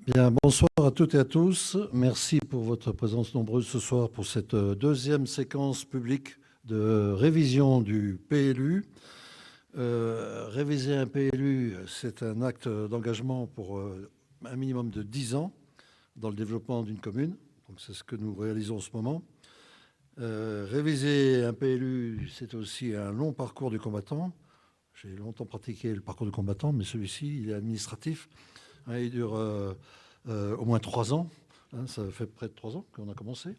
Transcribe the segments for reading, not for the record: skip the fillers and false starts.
Bien, bonsoir à toutes et à tous. Merci pour votre présence nombreuse ce soir pour cette deuxième séquence publique de révision du PLU. Réviser un PLU, c'est un acte d'engagement pour un minimum de 10 ans dans le développement d'une commune. Donc c'est ce que nous réalisons en ce moment. Réviser un PLU, c'est aussi un long parcours du combattant. J'ai longtemps pratiqué le parcours du combattant, mais celui-ci, il est administratif. Il dure au moins 3 ans. Ça fait près de 3 ans qu'on a commencé.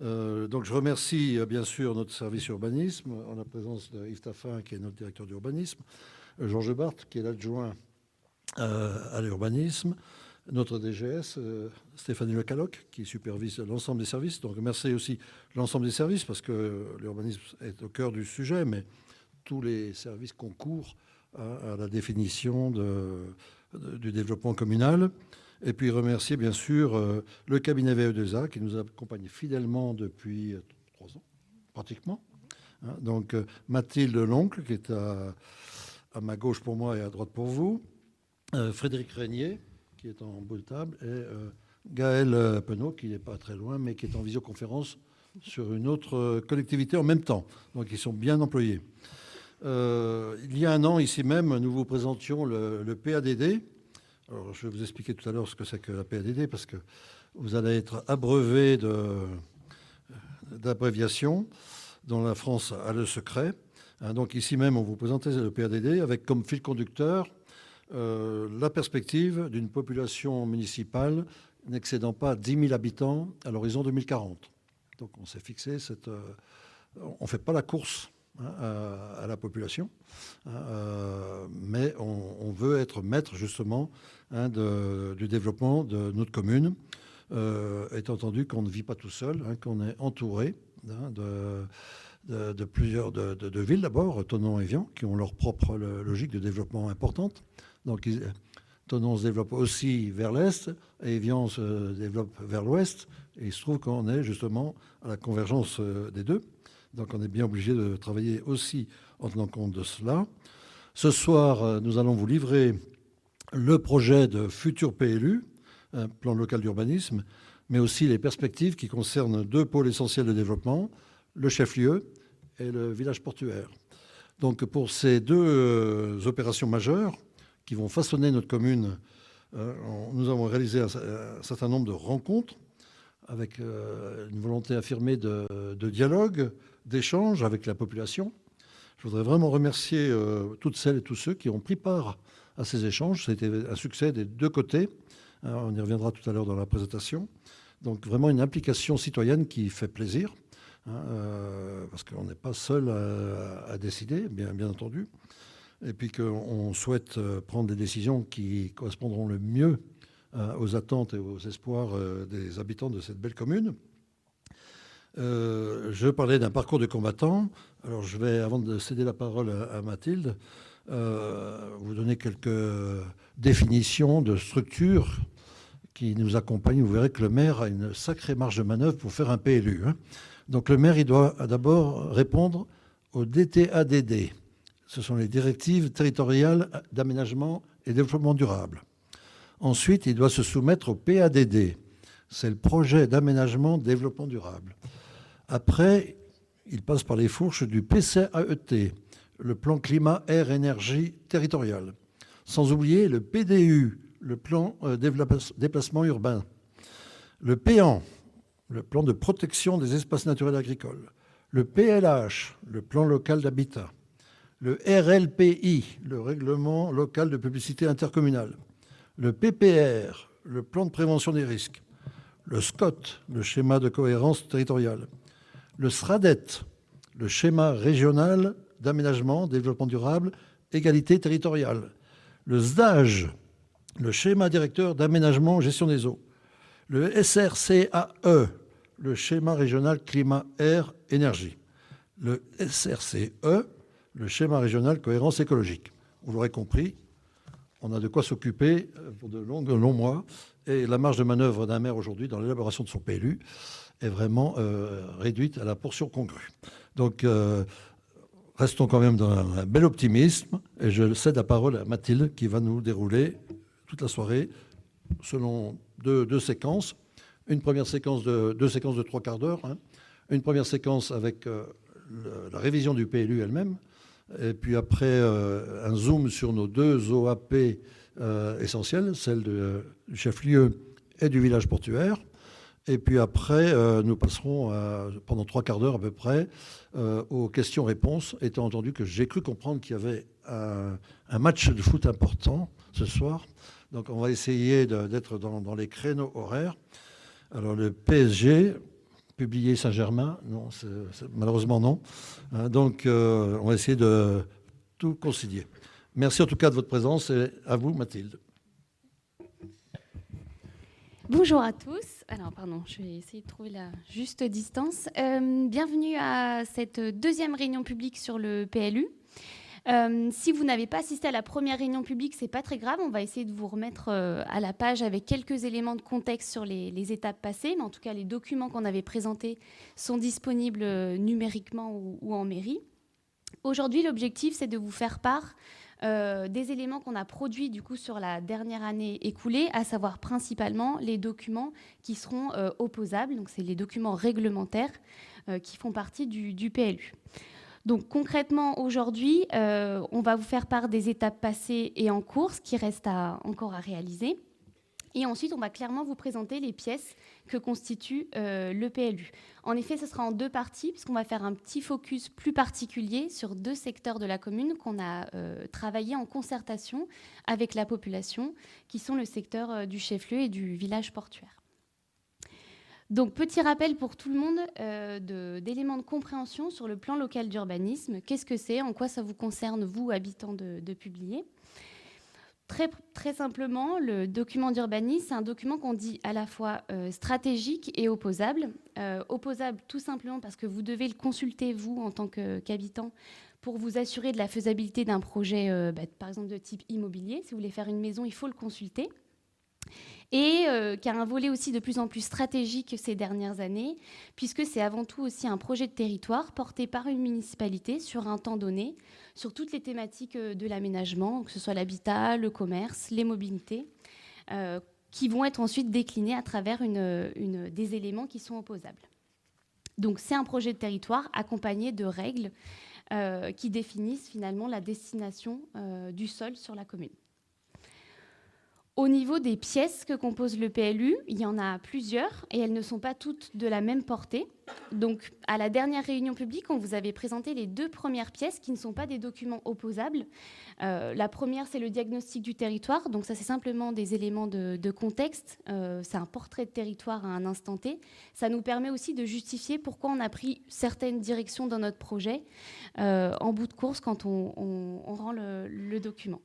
Donc je remercie bien sûr notre service urbanisme, en la présence de Yves Taffin, qui est notre directeur d'urbanisme, Georges Barthes, qui est l'adjoint à l'urbanisme, notre DGS, Stéphanie Lecaloc, qui supervise l'ensemble des services. Donc merci aussi l'ensemble des services, parce que l'urbanisme est au cœur du sujet, mais tous les services concourent à la définition du développement communal. Et puis remercier bien sûr le cabinet VE2A qui nous accompagne fidèlement depuis 3 ans, pratiquement. Donc Mathilde Loncle, qui est à ma gauche pour moi et à droite pour vous. Frédéric Régnier, qui est en bout de table. Et Gaël Penaud, qui n'est pas très loin, mais qui est en visioconférence sur une autre collectivité en même temps. Donc ils sont bien employés. Il y a un an, ici même, nous vous présentions le PADD. Alors, je vais vous expliquer tout à l'heure ce que c'est que la PADD, parce que vous allez être abreuvé d'abréviations dont la France a le secret. Donc ici même, on vous présentait le PADD avec comme fil conducteur la perspective d'une population municipale n'excédant pas 10 000 habitants à l'horizon 2040. Donc on s'est fixé on ne fait pas la course à la population, mais on veut être maître justement du développement de notre commune, étant entendu qu'on ne vit pas tout seul, qu'on est entouré de plusieurs villes d'abord, Thonon et Évian, qui ont leur propre logique de développement importante. Donc Thonon se développe aussi vers l'est, et Évian se développe vers l'ouest, et il se trouve qu'on est justement à la convergence des deux. Donc on est bien obligé de travailler aussi en tenant compte de cela. Ce soir, nous allons vous livrer le projet de futur PLU, un plan local d'urbanisme, mais aussi les perspectives qui concernent 2 pôles essentiels de développement, le chef-lieu et le village portuaire. Donc pour ces 2 opérations majeures qui vont façonner notre commune, nous avons réalisé un certain nombre de rencontres avec une volonté affirmée de dialogue, d'échange avec la population. Je voudrais vraiment remercier toutes celles et tous ceux qui ont pris part à ces échanges. Ça a été un succès des 2 côtés. On y reviendra tout à l'heure dans la présentation. Donc vraiment une implication citoyenne qui fait plaisir, parce qu'on n'est pas seul à décider, bien entendu. Et puis qu'on souhaite prendre des décisions qui correspondront le mieux aux attentes et aux espoirs des habitants de cette belle commune. Je parlais d'un parcours de combattant. Alors je vais, avant de céder la parole à Mathilde, vous donner quelques définitions de structures qui nous accompagnent. Vous verrez que le maire a une sacrée marge de manœuvre pour faire un PLU. Donc le maire, il doit d'abord répondre au DTADD. Ce sont les directives territoriales d'aménagement et développement durable. Ensuite, il doit se soumettre au PADD. C'est le projet d'aménagement développement durable. Après, il passe par les fourches du PCAET, le plan climat-air-énergie territorial. Sans oublier le PDU, le plan déplacement urbain. Le PAN, le plan de protection des espaces naturels agricoles. Le PLH, le plan local d'habitat. Le RLPI, le règlement local de publicité intercommunale. Le PPR, le plan de prévention des risques. Le SCOT, le schéma de cohérence territoriale. Le SRADET, le schéma régional d'aménagement, développement durable, égalité territoriale. Le SDAGE, le schéma directeur d'aménagement, gestion des eaux. Le SRCAE, le schéma régional climat, air, énergie. Le SRCE, le schéma régional cohérence écologique. Vous l'aurez compris, on a de quoi s'occuper pour de longs mois. Et la marge de manœuvre d'un maire aujourd'hui dans l'élaboration de son PLU est vraiment réduite à la portion congrue. Donc, restons quand même dans un bel optimisme. Et je cède la parole à Mathilde qui va nous dérouler toute la soirée selon deux séquences. Une première séquence deux séquences de 3/4 d'heure, hein. Une première séquence avec la révision du PLU elle-même, et puis après un zoom sur nos 2 OAP essentielles, celle du chef-lieu et du village portuaire. Et puis après, nous passerons pendant 3/4 d'heure à peu près aux questions-réponses, étant entendu que j'ai cru comprendre qu'il y avait un match de foot important ce soir. Donc on va essayer d'être dans les créneaux horaires. Alors le PSG, publié Saint-Germain, non, malheureusement non. Donc on va essayer de tout concilier. Merci en tout cas de votre présence et à vous Mathilde. Bonjour à tous. Alors, pardon, je vais essayer de trouver la juste distance. Bienvenue à cette deuxième réunion publique sur le PLU. Si vous n'avez pas assisté à la première réunion publique, c'est pas très grave. On va essayer de vous remettre à la page avec quelques éléments de contexte sur les étapes passées. Mais en tout cas, les documents qu'on avait présentés sont disponibles numériquement ou en mairie. Aujourd'hui, l'objectif, c'est de vous faire part des éléments qu'on a produits du coup sur la dernière année écoulée, à savoir principalement les documents qui seront opposables. Donc, c'est les documents réglementaires qui font partie du PLU. Donc concrètement, aujourd'hui, on va vous faire part des étapes passées et en cours, ce qui reste encore à réaliser. Et ensuite, on va clairement vous présenter les pièces que constitue le PLU. En effet, ce sera en 2 parties, puisqu'on va faire un petit focus plus particulier sur 2 secteurs de la commune qu'on a travaillé en concertation avec la population, qui sont le secteur du chef-lieu et du village portuaire. Donc, petit rappel pour tout le monde d'éléments de compréhension sur le plan local d'urbanisme. Qu'est-ce que c'est? En quoi ça vous concerne, vous, habitants de Publier? Très simplement, le document d'urbanisme, c'est un document qu'on dit à la fois stratégique et opposable. Opposable tout simplement parce que vous devez le consulter, vous, en tant qu'habitant, pour vous assurer de la faisabilité d'un projet, par exemple, de type immobilier. Si vous voulez faire une maison, il faut le consulter. Et qui a un volet aussi de plus en plus stratégique ces dernières années, puisque c'est avant tout aussi un projet de territoire porté par une municipalité sur un temps donné, sur toutes les thématiques de l'aménagement, que ce soit l'habitat, le commerce, les mobilités, qui vont être ensuite déclinés à travers des éléments qui sont opposables. Donc c'est un projet de territoire accompagné de règles qui définissent finalement la destination du sol sur la commune. Au niveau des pièces que compose le PLU, il y en a plusieurs et elles ne sont pas toutes de la même portée. Donc, à la dernière réunion publique, on vous avait présenté les 2 premières pièces qui ne sont pas des documents opposables. La première, c'est le diagnostic du territoire. Donc, ça, c'est simplement des éléments de contexte. C'est un portrait de territoire à un instant T. Ça nous permet aussi de justifier pourquoi on a pris certaines directions dans notre projet en bout de course quand on rend le document.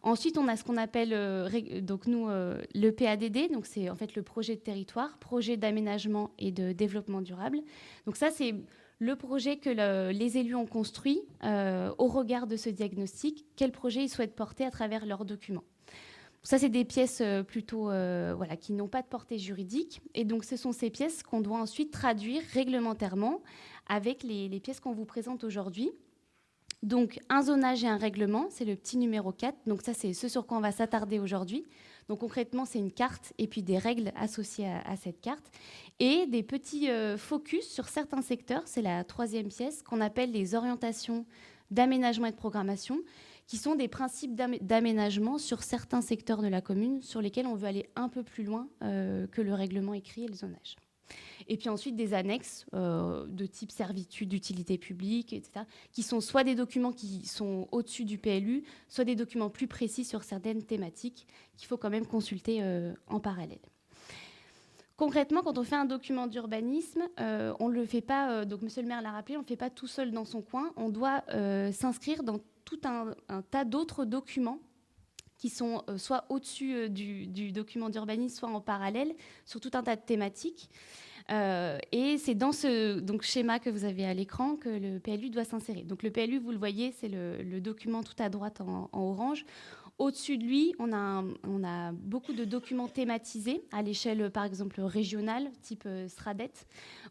Ensuite, on a ce qu'on appelle le PADD, donc c'est en fait le projet de territoire, projet d'aménagement et de développement durable. Donc ça, c'est le projet que les élus ont construit au regard de ce diagnostic, quel projet ils souhaitent porter à travers leurs documents. Ça, c'est des pièces plutôt qui n'ont pas de portée juridique. Et donc, ce sont ces pièces qu'on doit ensuite traduire réglementairement avec les pièces qu'on vous présente aujourd'hui. Donc, un zonage et un règlement, c'est le petit numéro 4. Donc, ça, c'est ce sur quoi on va s'attarder aujourd'hui. Donc, concrètement, c'est une carte et puis des règles associées à cette carte. Et des petits focus sur certains secteurs. C'est la 3e pièce qu'on appelle les orientations d'aménagement et de programmation, qui sont des principes d'aménagement sur certains secteurs de la commune sur lesquels on veut aller un peu plus loin que le règlement écrit et le zonage. Et puis ensuite des annexes de type servitude d'utilité publique, etc., qui sont soit des documents qui sont au-dessus du PLU, soit des documents plus précis sur certaines thématiques qu'il faut quand même consulter en parallèle. Concrètement, quand on fait un document d'urbanisme, on ne le fait pas, donc monsieur le maire l'a rappelé, on ne le fait pas tout seul dans son coin, on doit s'inscrire dans tout un tas d'autres documents qui sont soit au-dessus du document d'urbanisme, soit en parallèle, sur tout un tas de thématiques. Et c'est dans ce schéma que vous avez à l'écran que le PLU doit s'insérer. Donc le PLU, vous le voyez, c'est le document tout à droite en orange. Au-dessus de lui, on a beaucoup de documents thématisés à l'échelle, par exemple, régionale, type SRADET,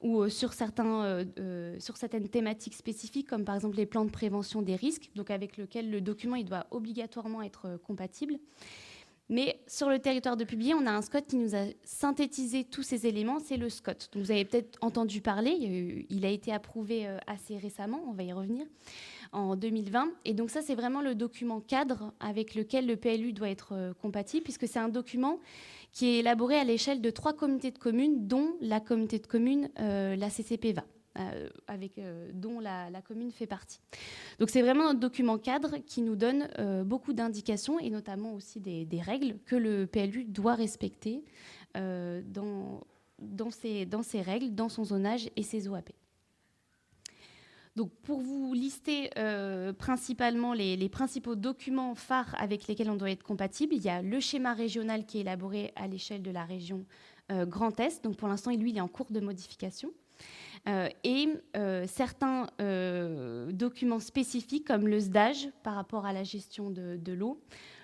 ou sur certaines thématiques spécifiques, comme par exemple les plans de prévention des risques, donc avec lequel le document il doit obligatoirement être compatible. Mais sur le territoire de Publier, on a un SCOT qui nous a synthétisé tous ces éléments, c'est le SCOT. Donc vous avez peut-être entendu parler, il a été approuvé assez récemment, on va y revenir, en 2020. Et donc ça, c'est vraiment le document cadre avec lequel le PLU doit être compatible, puisque c'est un document qui est élaboré à l'échelle de 3 communautés de communes, dont la communauté de communes, la CCPVA. Dont la commune fait partie. Donc c'est vraiment notre document cadre qui nous donne beaucoup d'indications et notamment aussi des règles que le PLU doit respecter dans ses règles, dans son zonage et ses OAP. Donc pour vous lister principalement les principaux documents phares avec lesquels on doit être compatible, il y a le schéma régional qui est élaboré à l'échelle de la région Grand Est. Donc pour l'instant, lui, il est en cours de modification. Et certains documents spécifiques comme le SDAGE par rapport à la gestion de l'eau,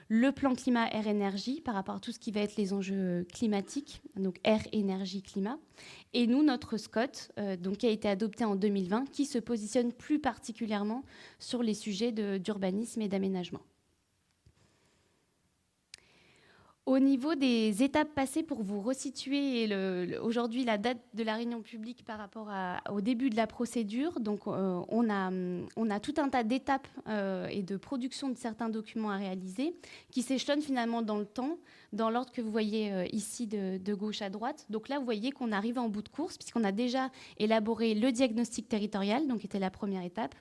le plan climat air énergie par rapport à tout ce qui va être les enjeux climatiques, donc air, énergie, climat, et nous, notre SCOT, donc, qui a été adopté en 2020, qui se positionne plus particulièrement sur les sujets d'urbanisme et d'aménagement. Au niveau des étapes passées, pour vous resituer aujourd'hui la date de la réunion publique par rapport au début de la procédure, donc on a tout un tas d'étapes et de production de certains documents à réaliser qui s'échelonnent finalement dans le temps, dans l'ordre que vous voyez ici de gauche à droite. Donc là, vous voyez qu'on arrive en bout de course puisqu'on a déjà élaboré le diagnostic territorial, donc qui était la première étape,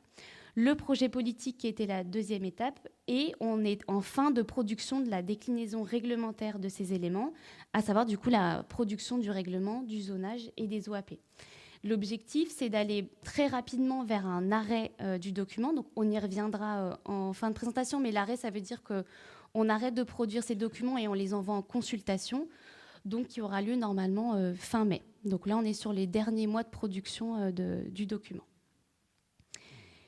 le projet politique qui était la deuxième étape, et on est en fin de production de la déclinaison réglementaire de ces éléments, à savoir du coup la production du règlement, du zonage et des OAP. L'objectif, c'est d'aller très rapidement vers un arrêt du document, donc on y reviendra en fin de présentation, mais l'arrêt, ça veut dire qu'on arrête de produire ces documents et on les envoie en consultation, donc qui aura lieu normalement fin mai. Donc là, on est sur les derniers mois de production du document.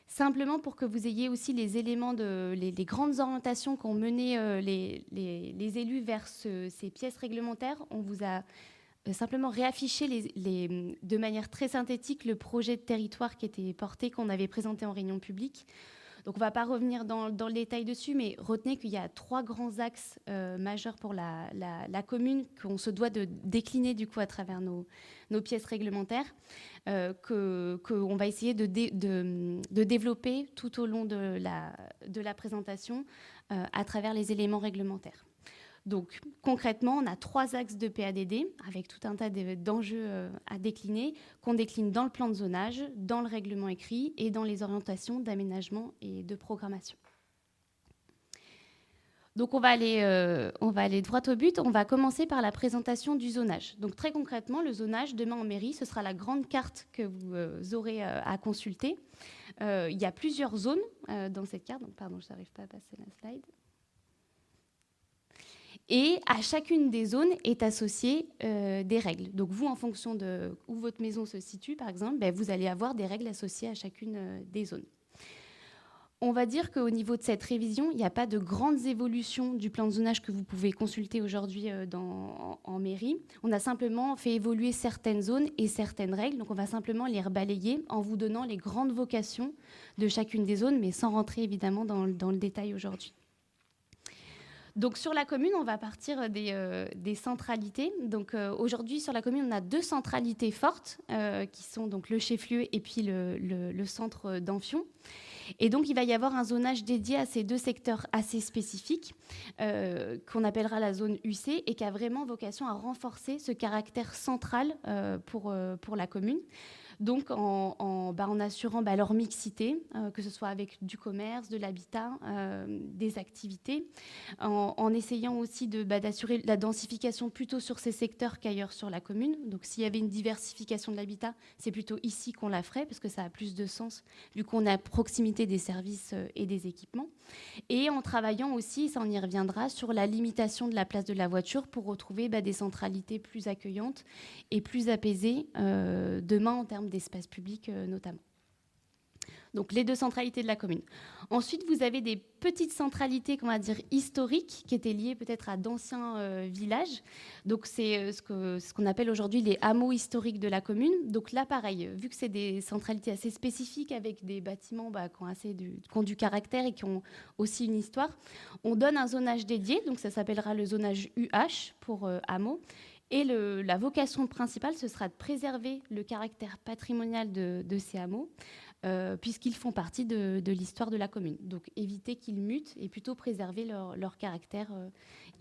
Simplement pour que vous ayez aussi les éléments, les grandes orientations qu'ont mené les élus vers ces pièces réglementaires, on vous a simplement réaffiché de manière très synthétique le projet de territoire qui était porté, qu'on avait présenté en réunion publique. Donc on ne va pas revenir dans le détail dessus, mais retenez qu'il y a 3 grands axes majeurs pour la commune qu'on se doit de décliner du coup à travers nos pièces réglementaires, qu'on va essayer de développer tout au long de la présentation à travers les éléments réglementaires. Donc concrètement, on a 3 axes de PADD avec tout un tas d'enjeux à décliner, qu'on décline dans le plan de zonage, dans le règlement écrit et dans les orientations d'aménagement et de programmation. Donc on va aller droit au but. On va commencer par la présentation du zonage. Donc très concrètement, le zonage, demain en mairie, ce sera la grande carte que vous aurez à consulter. Il y a plusieurs zones dans cette carte. Donc pardon, je n'arrive pas à passer la slide. Et à chacune des zones est associée des règles. Donc vous, en fonction de où votre maison se situe, par exemple, vous allez avoir des règles associées à chacune des zones. On va dire qu'au niveau de cette révision, il n'y a pas de grandes évolutions du plan de zonage que vous pouvez consulter aujourd'hui en mairie. On a simplement fait évoluer certaines zones et certaines règles. Donc on va simplement les rebalayer en vous donnant les grandes vocations de chacune des zones, mais sans rentrer évidemment dans le détail aujourd'hui. Donc sur la commune, on va partir des centralités. Donc aujourd'hui, sur la commune, on a 2 centralités fortes qui sont donc le chef-lieu et puis le centre d'Amphion. Et donc, il va y avoir un zonage dédié à ces 2 secteurs assez spécifiques qu'on appellera la zone UC et qui a vraiment vocation à renforcer ce caractère central pour la commune. Donc, en assurant leur mixité, que ce soit avec du commerce, de l'habitat, des activités, en essayant aussi d'assurer la densification plutôt sur ces secteurs qu'ailleurs sur la commune. Donc, s'il y avait une diversification de l'habitat, c'est plutôt ici qu'on la ferait, parce que ça a plus de sens, vu qu'on est à proximité des services et des équipements. Et en travaillant aussi, ça on y reviendra, sur la limitation de la place de la voiture pour retrouver des centralités plus accueillantes et plus apaisées demain en termes d'espace public notamment. Donc les deux centralités de la commune. Ensuite, vous avez des petites centralités, qu'on va dire historiques, qui étaient liées peut-être à d'anciens villages. Donc c'est ce qu'on appelle aujourd'hui les hameaux historiques de la commune. Donc là, pareil, vu que c'est des centralités assez spécifiques avec des bâtiments qui ont du caractère et qui ont aussi une histoire, on donne un zonage dédié. Donc ça s'appellera le zonage UH pour hameau. Et la vocation principale, ce sera de préserver le caractère patrimonial de ces hameaux, puisqu'ils font partie de l'histoire de la commune. Donc éviter qu'ils mutent et plutôt préserver leur caractère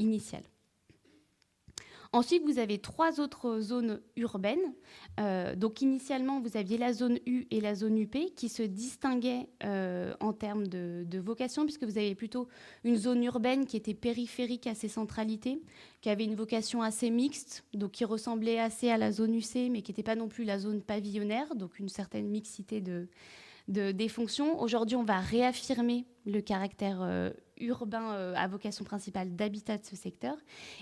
initial. Ensuite, vous avez 3 autres zones urbaines. Donc initialement, vous aviez la zone U et la zone UP qui se distinguaient en termes de vocation, puisque vous avez plutôt une zone urbaine qui était périphérique à ces centralités, qui avait une vocation assez mixte, donc qui ressemblait assez à la zone UC, mais qui n'était pas non plus la zone pavillonnaire, donc une certaine mixité des fonctions. Aujourd'hui, on va réaffirmer le caractère urbain à vocation principale d'habitat de ce secteur.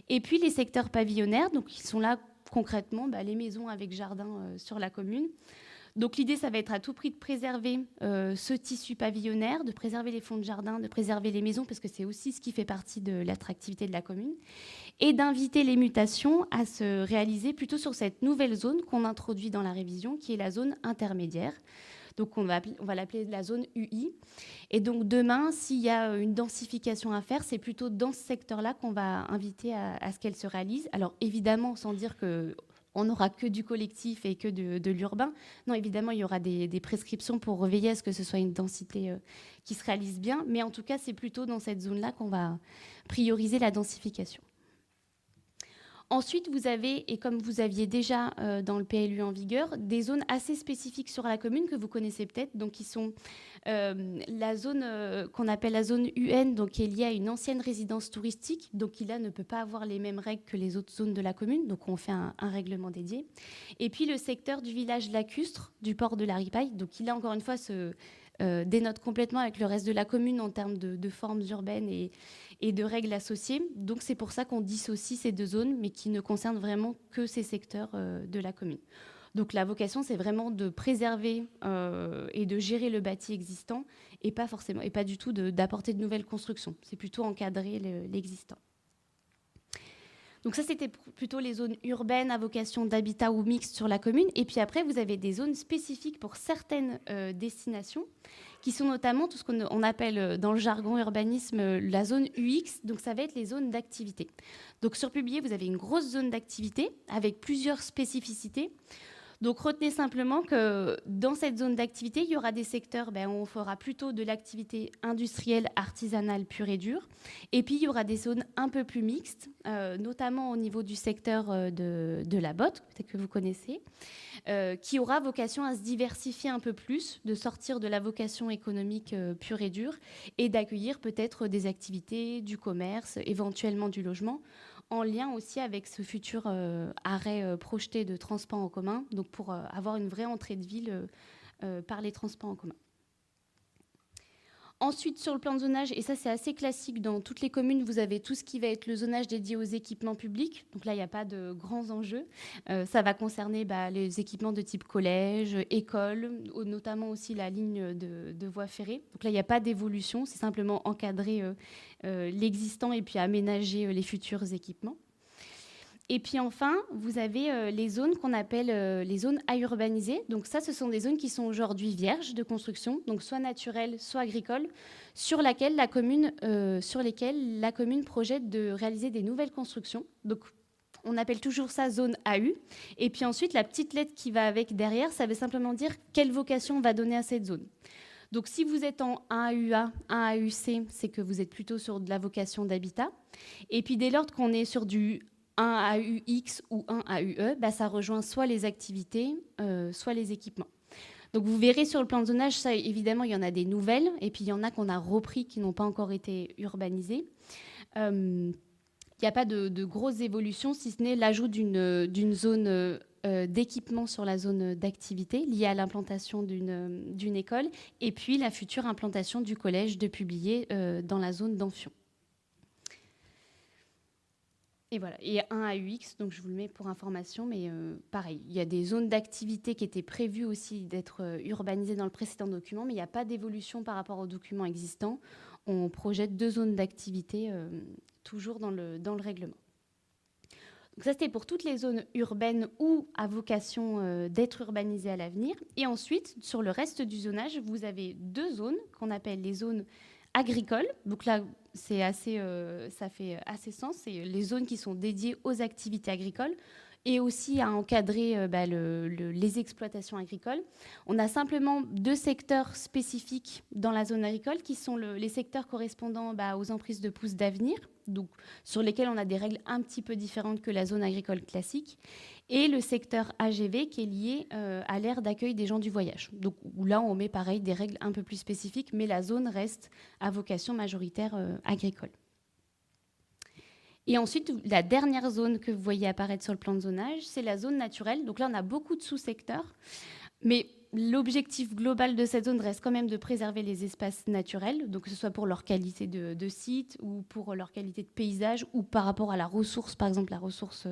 Et puis les secteurs pavillonnaires, donc qui sont là concrètement les maisons avec jardin sur la commune. Donc l'idée, ça va être à tout prix de préserver ce tissu pavillonnaire, de préserver les fonds de jardin, de préserver les maisons, parce que c'est aussi ce qui fait partie de l'attractivité de la commune, et d'inviter les mutations à se réaliser plutôt sur cette nouvelle zone qu'on introduit dans la révision, qui est la zone intermédiaire. Donc on va l'appeler la zone UI. Et donc demain, s'il y a une densification à faire, c'est plutôt dans ce secteur-là qu'on va inviter à ce qu'elle se réalise. Alors évidemment, sans dire qu'on n'aura que du collectif et que de l'urbain. Non, évidemment, il y aura des prescriptions pour reveiller à ce que ce soit une densité qui se réalise bien. Mais en tout cas, c'est plutôt dans cette zone-là qu'on va prioriser la densification. Ensuite, vous avez, et comme vous aviez déjà dans le PLU en vigueur, des zones assez spécifiques sur la commune que vous connaissez peut-être, donc qui sont la zone qu'on appelle la zone UN, donc qui est liée à une ancienne résidence touristique, donc qui là ne peut pas avoir les mêmes règles que les autres zones de la commune, donc on fait un règlement dédié. Et puis le secteur du village lacustre du port de la Ripaille, donc qui là encore une fois se dénote complètement avec le reste de la commune en termes de formes urbaines et de règles associées. Donc c'est pour ça qu'on dissocie ces deux zones, mais qui ne concernent vraiment que ces secteurs de la commune. Donc la vocation, c'est vraiment de préserver et de gérer le bâti existant et pas du tout d'apporter de nouvelles constructions. C'est plutôt encadrer l'existant. Donc ça, c'était plutôt les zones urbaines à vocation d'habitat ou mixte sur la commune. Et puis après, vous avez des zones spécifiques pour certaines destinations, qui sont notamment tout ce qu'on appelle dans le jargon urbanisme la zone UX. Donc ça va être les zones d'activité. Donc sur Publié, vous avez une grosse zone d'activité avec plusieurs spécificités. Donc retenez simplement que dans cette zone d'activité, il y aura des secteurs où on fera plutôt de l'activité industrielle, artisanale, pure et dure. Et puis il y aura des zones un peu plus mixtes, notamment au niveau du secteur de la botte, peut-être que vous connaissez, qui aura vocation à se diversifier un peu plus, de sortir de la vocation économique pure et dure et d'accueillir peut-être des activités, du commerce, éventuellement du logement, en lien aussi avec ce futur arrêt projeté de transport en commun, donc pour avoir une vraie entrée de ville par les transports en commun. Ensuite, sur le plan de zonage, et ça c'est assez classique dans toutes les communes, vous avez tout ce qui va être le zonage dédié aux équipements publics. Donc là, il n'y a pas de grands enjeux. Ça va concerner les équipements de type collège, école, notamment aussi la ligne de voie ferrée. Donc là, il n'y a pas d'évolution, c'est simplement encadrer l'existant et puis aménager les futurs équipements. Et puis enfin, vous avez les zones qu'on appelle les zones à urbaniser. Donc ça, ce sont des zones qui sont aujourd'hui vierges de construction, donc soit naturelles, soit agricoles, sur lesquelles la commune projette de réaliser des nouvelles constructions. Donc on appelle toujours ça zone AU. Et puis ensuite, la petite lettre qui va avec derrière, ça veut simplement dire quelle vocation on va donner à cette zone. Donc si vous êtes en 1AUA, 1AUC, c'est que vous êtes plutôt sur de la vocation d'habitat. Et puis dès lors qu'on est sur du 1 AUX ou 1 AUE, ça rejoint soit les activités, soit les équipements. Donc vous verrez sur le plan de zonage, ça évidemment, il y en a des nouvelles, et puis il y en a qu'on a repris qui n'ont pas encore été urbanisées. Il n'y a pas de grosses évolutions, si ce n'est l'ajout d'une zone d'équipement sur la zone d'activité liée à l'implantation d'une école, et puis la future implantation du collège de Publié dans la zone d'Amphion. Et voilà, et un AUX, donc je vous le mets pour information, mais pareil, il y a des zones d'activité qui étaient prévues aussi d'être urbanisées dans le précédent document, mais il n'y a pas d'évolution par rapport au document existant. On projette 2 zones d'activité toujours dans le règlement. Donc ça, c'était pour toutes les zones urbaines ou à vocation d'être urbanisées à l'avenir. Et ensuite, sur le reste du zonage, vous avez 2 zones qu'on appelle les zones agricoles. Donc là, ça fait assez sens. C'est les zones qui sont dédiées aux activités agricoles et aussi à encadrer les exploitations agricoles. On a simplement 2 secteurs spécifiques dans la zone agricole qui sont les secteurs correspondant aux emprises de pousses d'avenir, donc sur lesquels on a des règles un petit peu différentes que la zone agricole classique, et le secteur AGV qui est lié à l'aire d'accueil des gens du voyage. Donc où là, on met pareil des règles un peu plus spécifiques, mais la zone reste à vocation majoritaire agricole. Et ensuite, la dernière zone que vous voyez apparaître sur le plan de zonage, c'est la zone naturelle. Donc là, on a beaucoup de sous-secteurs, mais l'objectif global de cette zone reste quand même de préserver les espaces naturels, donc que ce soit pour leur qualité de site ou pour leur qualité de paysage ou par rapport à la ressource, par exemple la ressource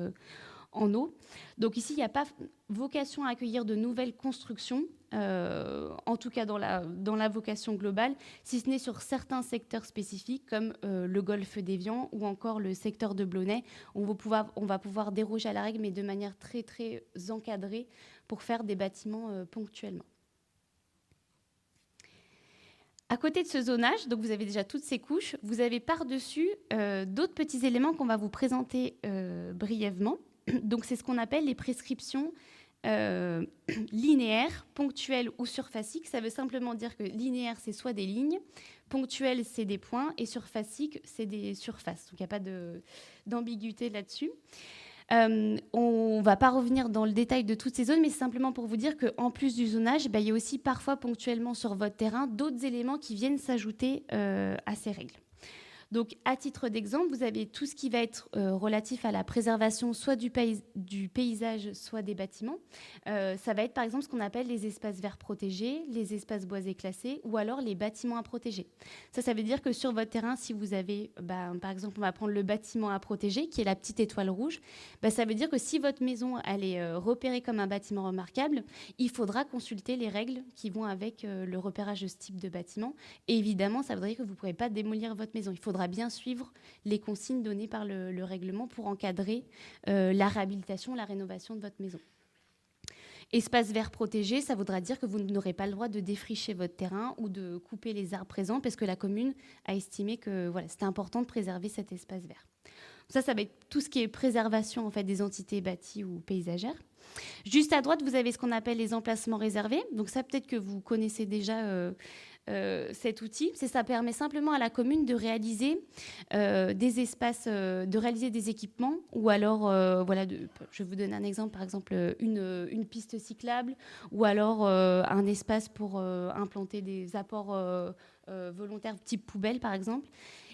en eau. Donc ici, il n'y a pas vocation à accueillir de nouvelles constructions, en tout cas dans la vocation globale, si ce n'est sur certains secteurs spécifiques comme le golfe d'Évian ou encore le secteur de Blonay. On va pouvoir déroger à la règle, mais de manière très, très encadrée pour faire des bâtiments ponctuellement. À côté de ce zonage, donc vous avez déjà toutes ces couches, vous avez par-dessus d'autres petits éléments qu'on va vous présenter brièvement. Donc, c'est ce qu'on appelle les prescriptions linéaires, ponctuelles ou surfaciques. Ça veut simplement dire que linéaire, c'est soit des lignes, ponctuel, c'est des points, et surfacique, c'est des surfaces. Donc, il n'y a pas d'ambiguïté là-dessus. On ne va pas revenir dans le détail de toutes ces zones, mais c'est simplement pour vous dire qu'en plus du zonage, il y a aussi parfois ponctuellement sur votre terrain d'autres éléments qui viennent s'ajouter à ces règles. Donc, à titre d'exemple, vous avez tout ce qui va être relatif à la préservation soit du paysage, soit des bâtiments. Ça va être par exemple ce qu'on appelle les espaces verts protégés, les espaces boisés classés ou alors les bâtiments à protéger. Ça veut dire que sur votre terrain, si vous avez, par exemple, on va prendre le bâtiment à protéger, qui est la petite étoile rouge, ça veut dire que si votre maison elle est repérée comme un bâtiment remarquable, il faudra consulter les règles qui vont avec le repérage de ce type de bâtiment. Et évidemment, ça voudrait dire que vous ne pourrez pas démolir votre maison. Il faudra bien suivre les consignes données par le règlement pour encadrer la réhabilitation, la rénovation de votre maison. Espace vert protégé, ça voudra dire que vous n'aurez pas le droit de défricher votre terrain ou de couper les arbres présents parce que la commune a estimé que c'était important de préserver cet espace vert. Ça va être tout ce qui est préservation en fait, des entités bâties ou paysagères. Juste à droite, vous avez ce qu'on appelle les emplacements réservés. Donc ça, peut-être que vous connaissez déjà cet outil. Ça permet simplement à la commune de réaliser des espaces, de réaliser des équipements ou alors, je vais vous donner un exemple, par exemple une piste cyclable ou alors un espace pour implanter des apports volontaires type poubelle, par exemple.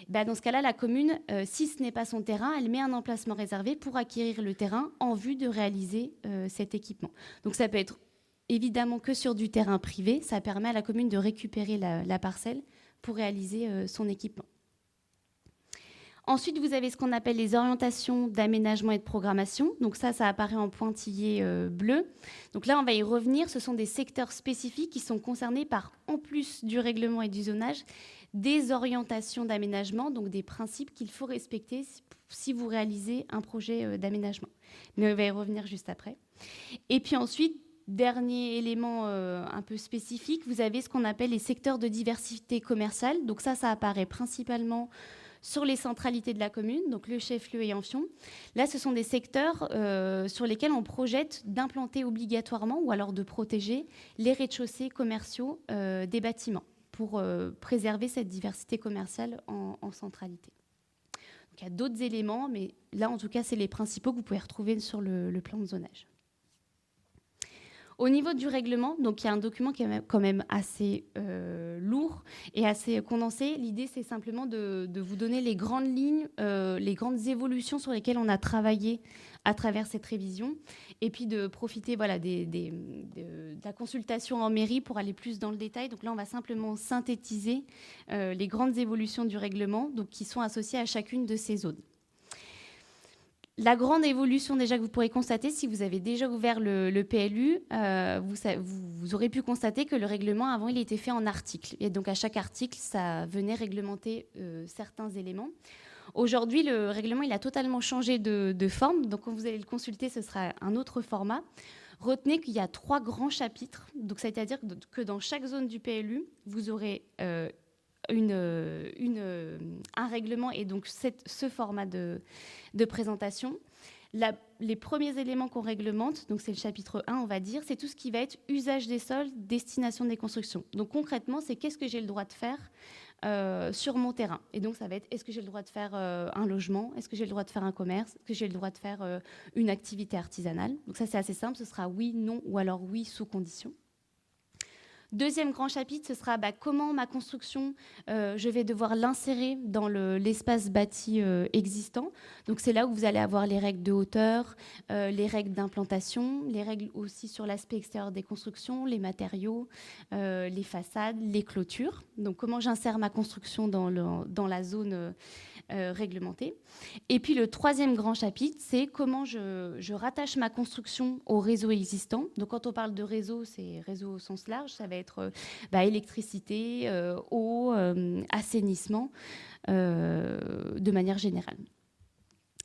Dans ce cas-là, la commune, si ce n'est pas son terrain, elle met un emplacement réservé pour acquérir le terrain en vue de réaliser cet équipement. Donc ça peut être évidemment que sur du terrain privé, ça permet à la commune de récupérer la parcelle pour réaliser son équipement. Ensuite, vous avez ce qu'on appelle les orientations d'aménagement et de programmation. Donc ça apparaît en pointillé bleu. Donc là, on va y revenir. Ce sont des secteurs spécifiques qui sont concernés par, en plus du règlement et du zonage, des orientations d'aménagement, donc des principes qu'il faut respecter si vous réalisez un projet d'aménagement. Mais on va y revenir juste après. Et puis ensuite, dernier élément un peu spécifique, vous avez ce qu'on appelle les secteurs de diversité commerciale. Donc ça apparaît principalement sur les centralités de la commune, donc le chef-lieu et Amphion. Là, ce sont des secteurs sur lesquels on projette d'implanter obligatoirement ou alors de protéger les rez-de-chaussée commerciaux des bâtiments pour préserver cette diversité commerciale en centralité. Donc, il y a d'autres éléments, mais là, en tout cas, c'est les principaux que vous pouvez retrouver sur le plan de zonage. Au niveau du règlement, donc il y a un document qui est quand même assez lourd et assez condensé. L'idée, c'est simplement de vous donner les grandes lignes, les grandes évolutions sur lesquelles on a travaillé à travers cette révision, et puis de profiter de la consultation en mairie pour aller plus dans le détail. Donc là, on va simplement synthétiser les grandes évolutions du règlement, donc qui sont associées à chacune de ces zones. La grande évolution déjà que vous pourrez constater, si vous avez déjà ouvert le PLU, vous aurez pu constater que le règlement, avant, il était fait en articles. Et donc, à chaque article, ça venait réglementer certains éléments. Aujourd'hui, le règlement, il a totalement changé de forme. Donc, quand vous allez le consulter, ce sera un autre format. Retenez qu'il y a 3 grands chapitres. Donc, c'est-à-dire que dans chaque zone du PLU, vous aurez un règlement et donc ce format de présentation. Les premiers éléments qu'on réglemente, donc c'est le chapitre 1, on va dire, c'est tout ce qui va être usage des sols, destination des constructions. Donc concrètement, c'est qu'est-ce que j'ai le droit de faire sur mon terrain. Et donc ça va être, est-ce que j'ai le droit de faire un logement? Est-ce que j'ai le droit de faire un commerce? Est-ce que j'ai le droit de faire une activité artisanale? Donc ça, c'est assez simple, ce sera oui, non, ou alors oui, sous condition. Deuxième grand chapitre, ce sera comment ma construction, je vais devoir l'insérer dans l'espace bâti existant. Donc c'est là où vous allez avoir les règles de hauteur, les règles d'implantation, les règles aussi sur l'aspect extérieur des constructions, les matériaux, les façades, les clôtures. Donc comment j'insère ma construction dans la zone réglementée. Et puis le troisième grand chapitre, c'est comment je rattache ma construction au réseau existant. Donc quand on parle de réseau, c'est réseau au sens large, ça va être électricité, eau, assainissement, de manière générale.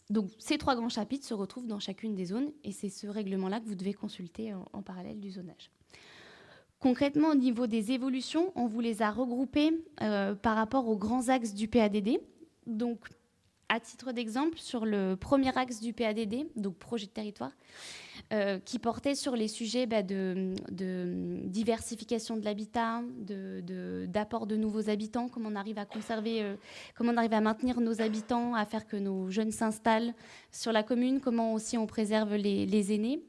Donc ces 3 grands chapitres se retrouvent dans chacune des zones et c'est ce règlement-là que vous devez consulter en parallèle du zonage. Concrètement, au niveau des évolutions, on vous les a regroupées par rapport aux grands axes du PADD. Donc, à titre d'exemple, sur le premier axe du PADD, donc projet de territoire, qui portait sur les sujets de diversification de l'habitat, d'apport de nouveaux habitants, comment on arrive à conserver, comment on arrive à maintenir nos habitants, à faire que nos jeunes s'installent sur la commune, comment aussi on préserve les aînés.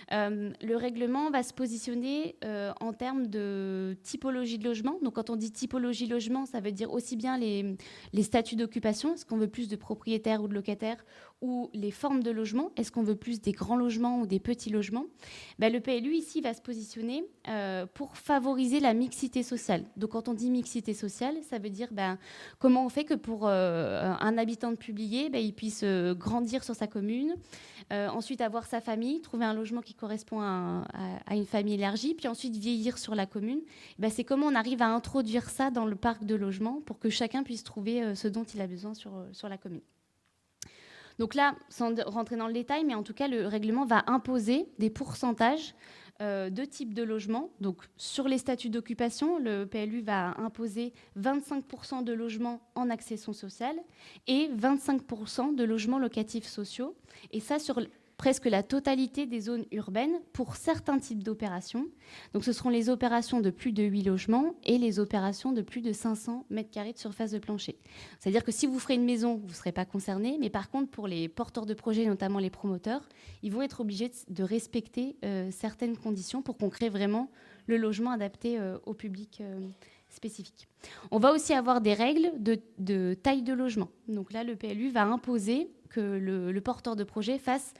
Le règlement va se positionner en termes de typologie de logement. Donc, quand on dit typologie de logement, ça veut dire aussi bien les statuts d'occupation. Est-ce qu'on veut plus de propriétaires ou de locataires? Ou les formes de logement? Est-ce qu'on veut plus des grands logements ou des petits logements? Le PLU, ici, va se positionner pour favoriser la mixité sociale. Donc, quand on dit mixité sociale, ça veut dire comment on fait que pour un habitant de Publier, il puisse grandir sur sa commune, ensuite avoir sa famille, trouver un logement qui correspond à une famille élargie, puis ensuite vieillir sur la commune. C'est comment on arrive à introduire ça dans le parc de logement pour que chacun puisse trouver ce dont il a besoin sur la commune. Donc là, sans rentrer dans le détail, mais en tout cas, le règlement va imposer des pourcentages de types de logements. Donc, sur les statuts d'occupation, le PLU va imposer 25% de logements en accession sociale et 25% de logements locatifs sociaux. Et ça, sur presque la totalité des zones urbaines pour certains types d'opérations. Donc, ce seront les opérations de plus de 8 logements et les opérations de plus de 500 m² de surface de plancher. C'est-à-dire que si vous ferez une maison, vous ne serez pas concerné, mais par contre, pour les porteurs de projets, notamment les promoteurs, ils vont être obligés de respecter certaines conditions pour qu'on crée vraiment le logement adapté au public spécifique. On va aussi avoir des règles de taille de logement. Donc là, le PLU va imposer que le porteur de projet fasse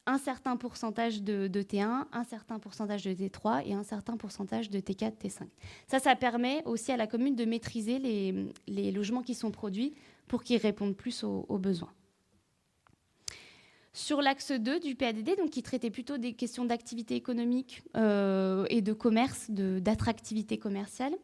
un certain pourcentage de T1, un certain pourcentage de T3 et un certain pourcentage de T4, T5. Ça permet aussi à la commune de maîtriser les logements qui sont produits pour qu'ils répondent plus aux besoins. Sur l'axe 2 du PADD, donc, qui traitait plutôt des questions d'activité économique et de commerce, d'attractivité commerciale.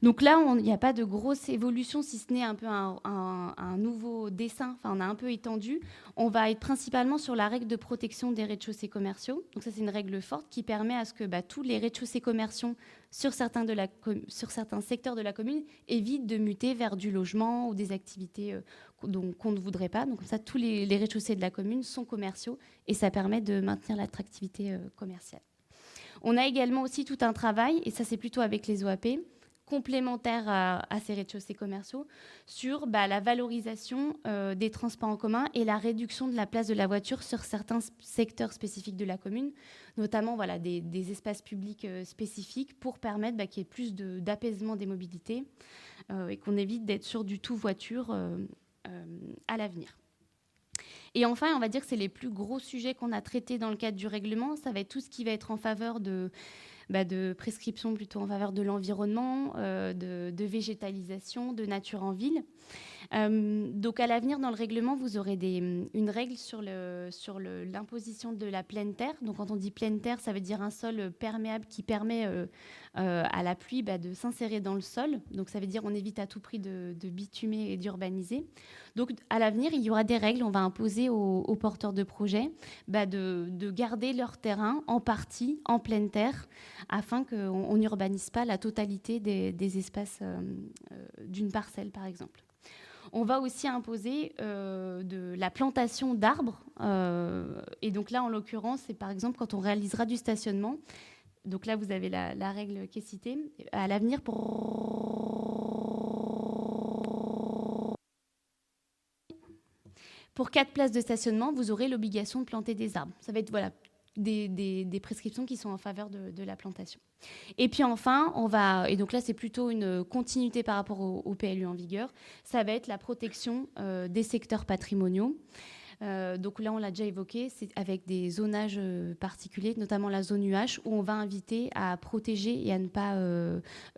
Donc là, il n'y a pas de grosse évolution, si ce n'est un peu un nouveau dessin. Enfin, on a un peu étendu. On va être principalement sur la règle de protection des rez-de-chaussée commerciaux. Donc ça, c'est une règle forte qui permet à ce que tous les rez-de-chaussée commerciaux sur certains secteurs de la commune évitent de muter vers du logement ou des activités qu'on ne voudrait pas. Donc comme ça, tous les rez-de-chaussée de la commune sont commerciaux et ça permet de maintenir l'attractivité commerciale. On a également aussi tout un travail, et ça c'est plutôt avec les OAP, complémentaires à ces rez-de-chaussée commerciaux, sur la valorisation des transports en commun et la réduction de la place de la voiture sur certains secteurs spécifiques de la commune, notamment des espaces publics spécifiques pour permettre qu'il y ait plus d'apaisement des mobilités et qu'on évite d'être sur du tout voiture à l'avenir. Et enfin, on va dire que c'est les plus gros sujets qu'on a traités dans le cadre du règlement. Ça va être tout ce qui va être en faveur de prescription plutôt en faveur de l'environnement, de végétalisation, de nature en ville. Donc à l'avenir, dans le règlement, vous aurez une règle sur l'imposition de la pleine terre. Donc quand on dit pleine terre, ça veut dire un sol perméable qui permet à la pluie de s'insérer dans le sol. Donc ça veut dire on évite à tout prix de bitumer et d'urbaniser. Donc à l'avenir, il y aura des règles. On va imposer aux porteurs de projets de garder leur terrain en partie en pleine terre afin qu'on n'urbanise pas la totalité des espaces d'une parcelle, par exemple. On va aussi imposer de la plantation d'arbres. Et donc là, en l'occurrence, c'est par exemple quand on réalisera du stationnement. Donc là, vous avez la règle qui est citée. À l'avenir, pour 4 places de stationnement, vous aurez l'obligation de planter des arbres. Ça va être des prescriptions qui sont en faveur de la plantation. Et puis enfin, et donc là c'est plutôt une continuité par rapport au PLU en vigueur, ça va être la protection des secteurs patrimoniaux. Donc là on l'a déjà évoqué, c'est avec des zonages particuliers, notamment la zone UH, où on va inviter à protéger et à ne pas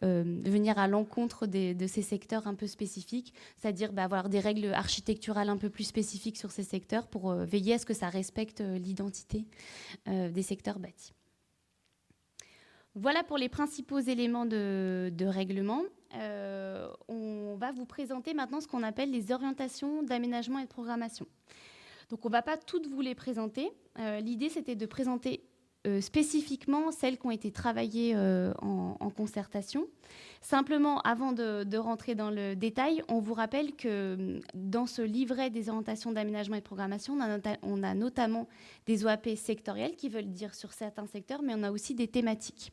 venir à l'encontre de ces secteurs un peu spécifiques, c'est-à-dire avoir des règles architecturales un peu plus spécifiques sur ces secteurs pour veiller à ce que ça respecte l'identité des secteurs bâtis. Voilà pour les principaux éléments de règlement. On va vous présenter maintenant ce qu'on appelle les orientations d'aménagement et de programmation. Donc on ne va pas toutes vous les présenter. L'idée, c'était de présenter spécifiquement celles qui ont été travaillées en concertation. Simplement, avant de rentrer dans le détail, on vous rappelle que dans ce livret des orientations d'aménagement et de programmation, on a notamment des OAP sectorielles qui veulent dire sur certains secteurs, mais on a aussi des thématiques.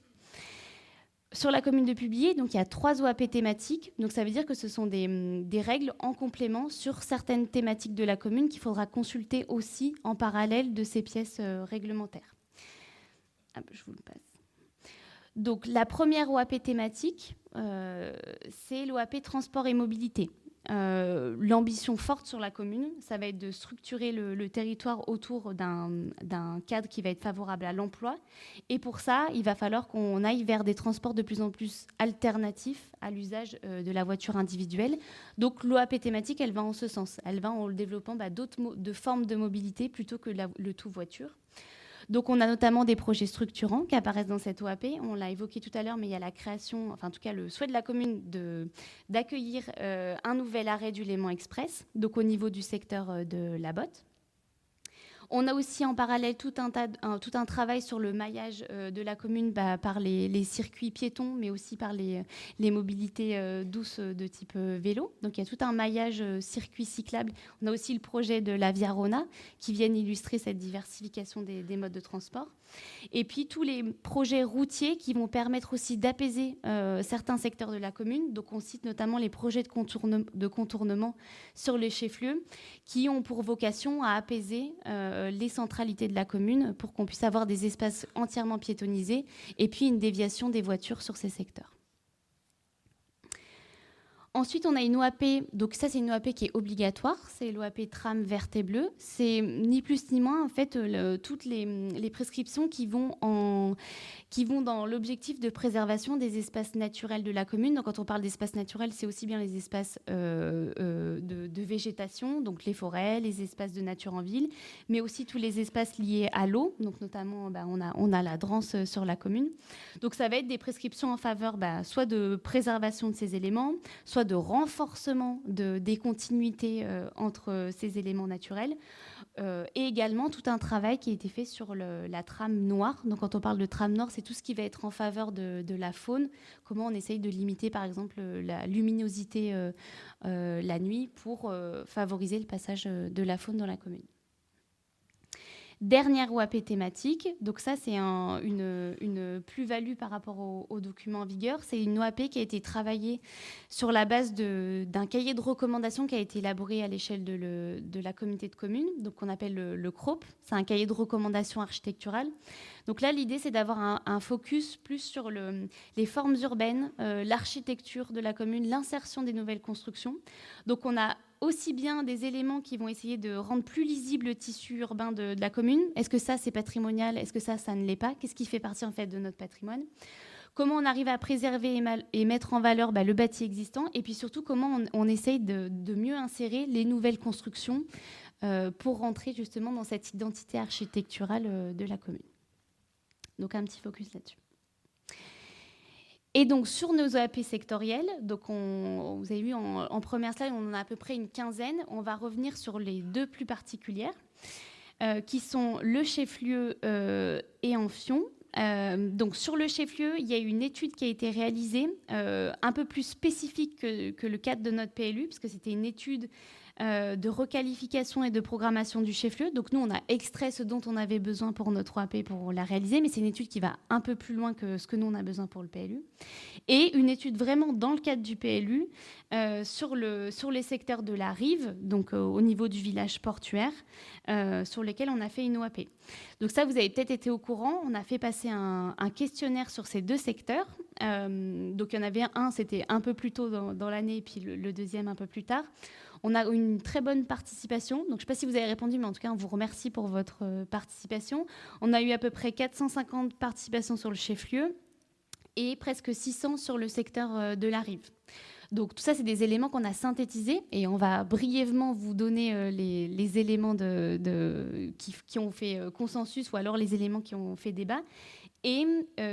Sur la commune de Publier, donc il y a 3 OAP thématiques. Donc ça veut dire que ce sont des règles en complément sur certaines thématiques de la commune qu'il faudra consulter aussi en parallèle de ces pièces réglementaires. Je vous le passe. Donc la première OAP thématique, c'est l'OAP transport et mobilité. L'ambition forte sur la commune, ça va être de structurer le territoire autour d'un cadre qui va être favorable à l'emploi. Et pour ça, il va falloir qu'on aille vers des transports de plus en plus alternatifs à l'usage de la voiture individuelle. Donc l'OAP thématique, elle va en ce sens. Elle va en le développant d'autres formes de mobilité plutôt que le tout voiture. Donc, on a notamment des projets structurants qui apparaissent dans cette OAP. On l'a évoqué tout à l'heure, mais il y a la création, enfin en tout cas le souhait de la commune d'accueillir un nouvel arrêt du Léman Express, donc au niveau du secteur de la Botte. On a aussi en parallèle tout un travail sur le maillage de la commune par les circuits piétons, mais aussi par les mobilités douces de type vélo. Donc il y a tout un maillage circuit cyclable. On a aussi le projet de la Via Rona qui viennent illustrer cette diversification des modes de transport. Et puis tous les projets routiers qui vont permettre aussi d'apaiser certains secteurs de la commune. Donc on cite notamment les projets de contournement sur les chefs-lieux qui ont pour vocation à apaiser les centralités de la commune pour qu'on puisse avoir des espaces entièrement piétonnisés et puis une déviation des voitures sur ces secteurs. Ensuite, on a une OAP, donc ça c'est une OAP qui est obligatoire, c'est l'OAP tram verte et bleue. C'est ni plus ni moins en fait toutes les prescriptions qui vont dans l'objectif de préservation des espaces naturels de la commune. Donc quand on parle d'espaces naturels, c'est aussi bien les espaces de végétation, donc les forêts, les espaces de nature en ville, mais aussi tous les espaces liés à l'eau. Donc notamment, on a la Drance sur la commune. Donc ça va être des prescriptions en faveur soit de préservation de ces éléments, soit de renforcement des continuités entre ces éléments naturels, et également tout un travail qui a été fait sur la trame noire. Donc quand on parle de trame noire, c'est tout ce qui va être en faveur de la faune, comment on essaye de limiter par exemple la luminosité la nuit pour favoriser le passage de la faune dans la commune. Dernière OAP thématique, donc ça c'est une plus-value par rapport au document en vigueur. C'est une OAP qui a été travaillée sur la base d'un cahier de recommandations qui a été élaboré à l'échelle de la communauté de communes, donc qu'on appelle le CROP. C'est un cahier de recommandations architecturales. Donc là, l'idée c'est d'avoir un focus plus sur les formes urbaines, l'architecture de la commune, l'insertion des nouvelles constructions. Donc on a aussi bien des éléments qui vont essayer de rendre plus lisible le tissu urbain de la commune. Est-ce que ça, c'est patrimonial? Est-ce que ça ne l'est pas? Qu'est-ce qui fait partie en fait de notre patrimoine? comment on arrive à préserver et mettre en valeur le bâti existant, et puis surtout comment on essaye de mieux insérer les nouvelles constructions pour rentrer justement dans cette identité architecturale de la commune. Donc un petit focus là-dessus. Et donc sur nos OAP sectorielles, donc vous avez vu en première slide, on en a à peu près une quinzaine. On va revenir sur les deux plus particulières, qui sont le chef-lieu et Amphion. Donc sur le chef-lieu, il y a eu une étude qui a été réalisée, un peu plus spécifique que le cadre de notre PLU, parce que c'était une étude de requalification et de programmation du chef-lieu. Donc nous, on a extrait ce dont on avait besoin pour notre OAP pour la réaliser, mais c'est une étude qui va un peu plus loin que ce que nous, on a besoin pour le PLU. Et une étude vraiment dans le cadre du PLU sur les secteurs de la rive, donc au niveau du village portuaire, sur lesquels on a fait une OAP. Donc ça, vous avez peut-être été au courant, on a fait passer un questionnaire sur ces deux secteurs. Donc il y en avait un, c'était un peu plus tôt dans l'année, et puis le deuxième un peu plus tard. On a une très bonne participation. Donc, je ne sais pas si vous avez répondu, mais en tout cas, on vous remercie pour votre participation. On a eu à peu près 450 participations sur le chef-lieu et presque 600 sur le secteur de la rive. Donc, tout ça, c'est des éléments qu'on a synthétisés et on va brièvement vous donner les éléments qui ont fait consensus ou alors les éléments qui ont fait débat. Et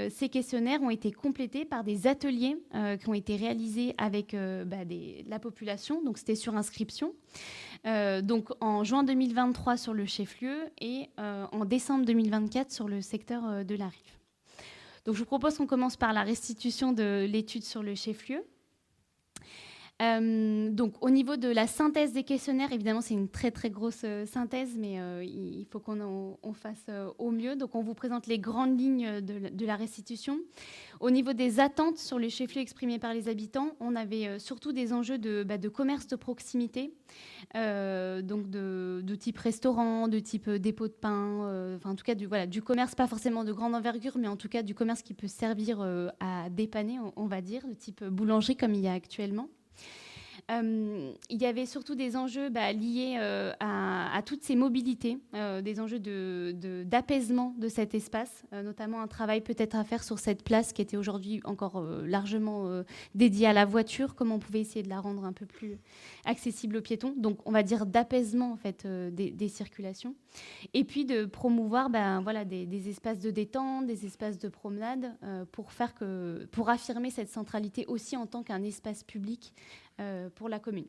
ces questionnaires ont été complétés par des ateliers qui ont été réalisés avec la population. Donc, c'était sur inscription. Donc, en juin 2023 sur le chef-lieu et en décembre 2024 sur le secteur de la rive. Donc, je vous propose qu'on commence par la restitution de l'étude sur le chef-lieu. Donc, au niveau de la synthèse des questionnaires, évidemment, c'est une très, très grosse synthèse, mais il faut qu'on fasse au mieux. Donc, on vous présente les grandes lignes de la restitution. Au niveau des attentes sur les chefs-lieux exprimés par les habitants, on avait surtout des enjeux de commerce de proximité, donc de type restaurant, de type dépôt de pain, enfin, en tout cas, du commerce, pas forcément de grande envergure, mais en tout cas, du commerce qui peut servir à dépanner, on va dire, de type boulangerie comme il y a actuellement. Il y avait surtout des enjeux liés à toutes ces mobilités, des enjeux d'apaisement de cet espace, notamment un travail peut-être à faire sur cette place qui était aujourd'hui encore largement dédiée à la voiture, comment on pouvait essayer de la rendre un peu plus accessible aux piétons. Donc, on va dire d'apaisement en fait, des circulations. Et puis de promouvoir des espaces de détente, des espaces de promenade pour affirmer cette centralité aussi en tant qu'un espace public pour la commune.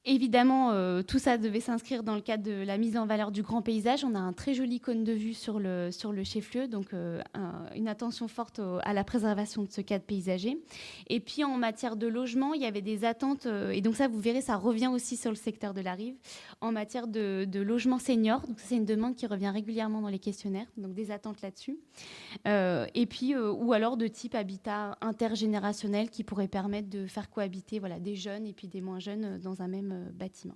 Évidemment, tout ça devait s'inscrire dans le cadre de la mise en valeur du grand paysage. On a un très joli cône de vue sur le chef-lieu, donc une attention forte à la préservation de ce cadre paysager. Et puis en matière de logement, il y avait des attentes, et donc ça, vous verrez, ça revient aussi sur le secteur de la rive, en matière de logement senior. Donc ça, c'est une demande qui revient régulièrement dans les questionnaires, donc des attentes là-dessus. Et puis, ou alors de type habitat intergénérationnel qui pourrait permettre de faire cohabiter des jeunes et puis des moins jeunes dans un même bâtiment.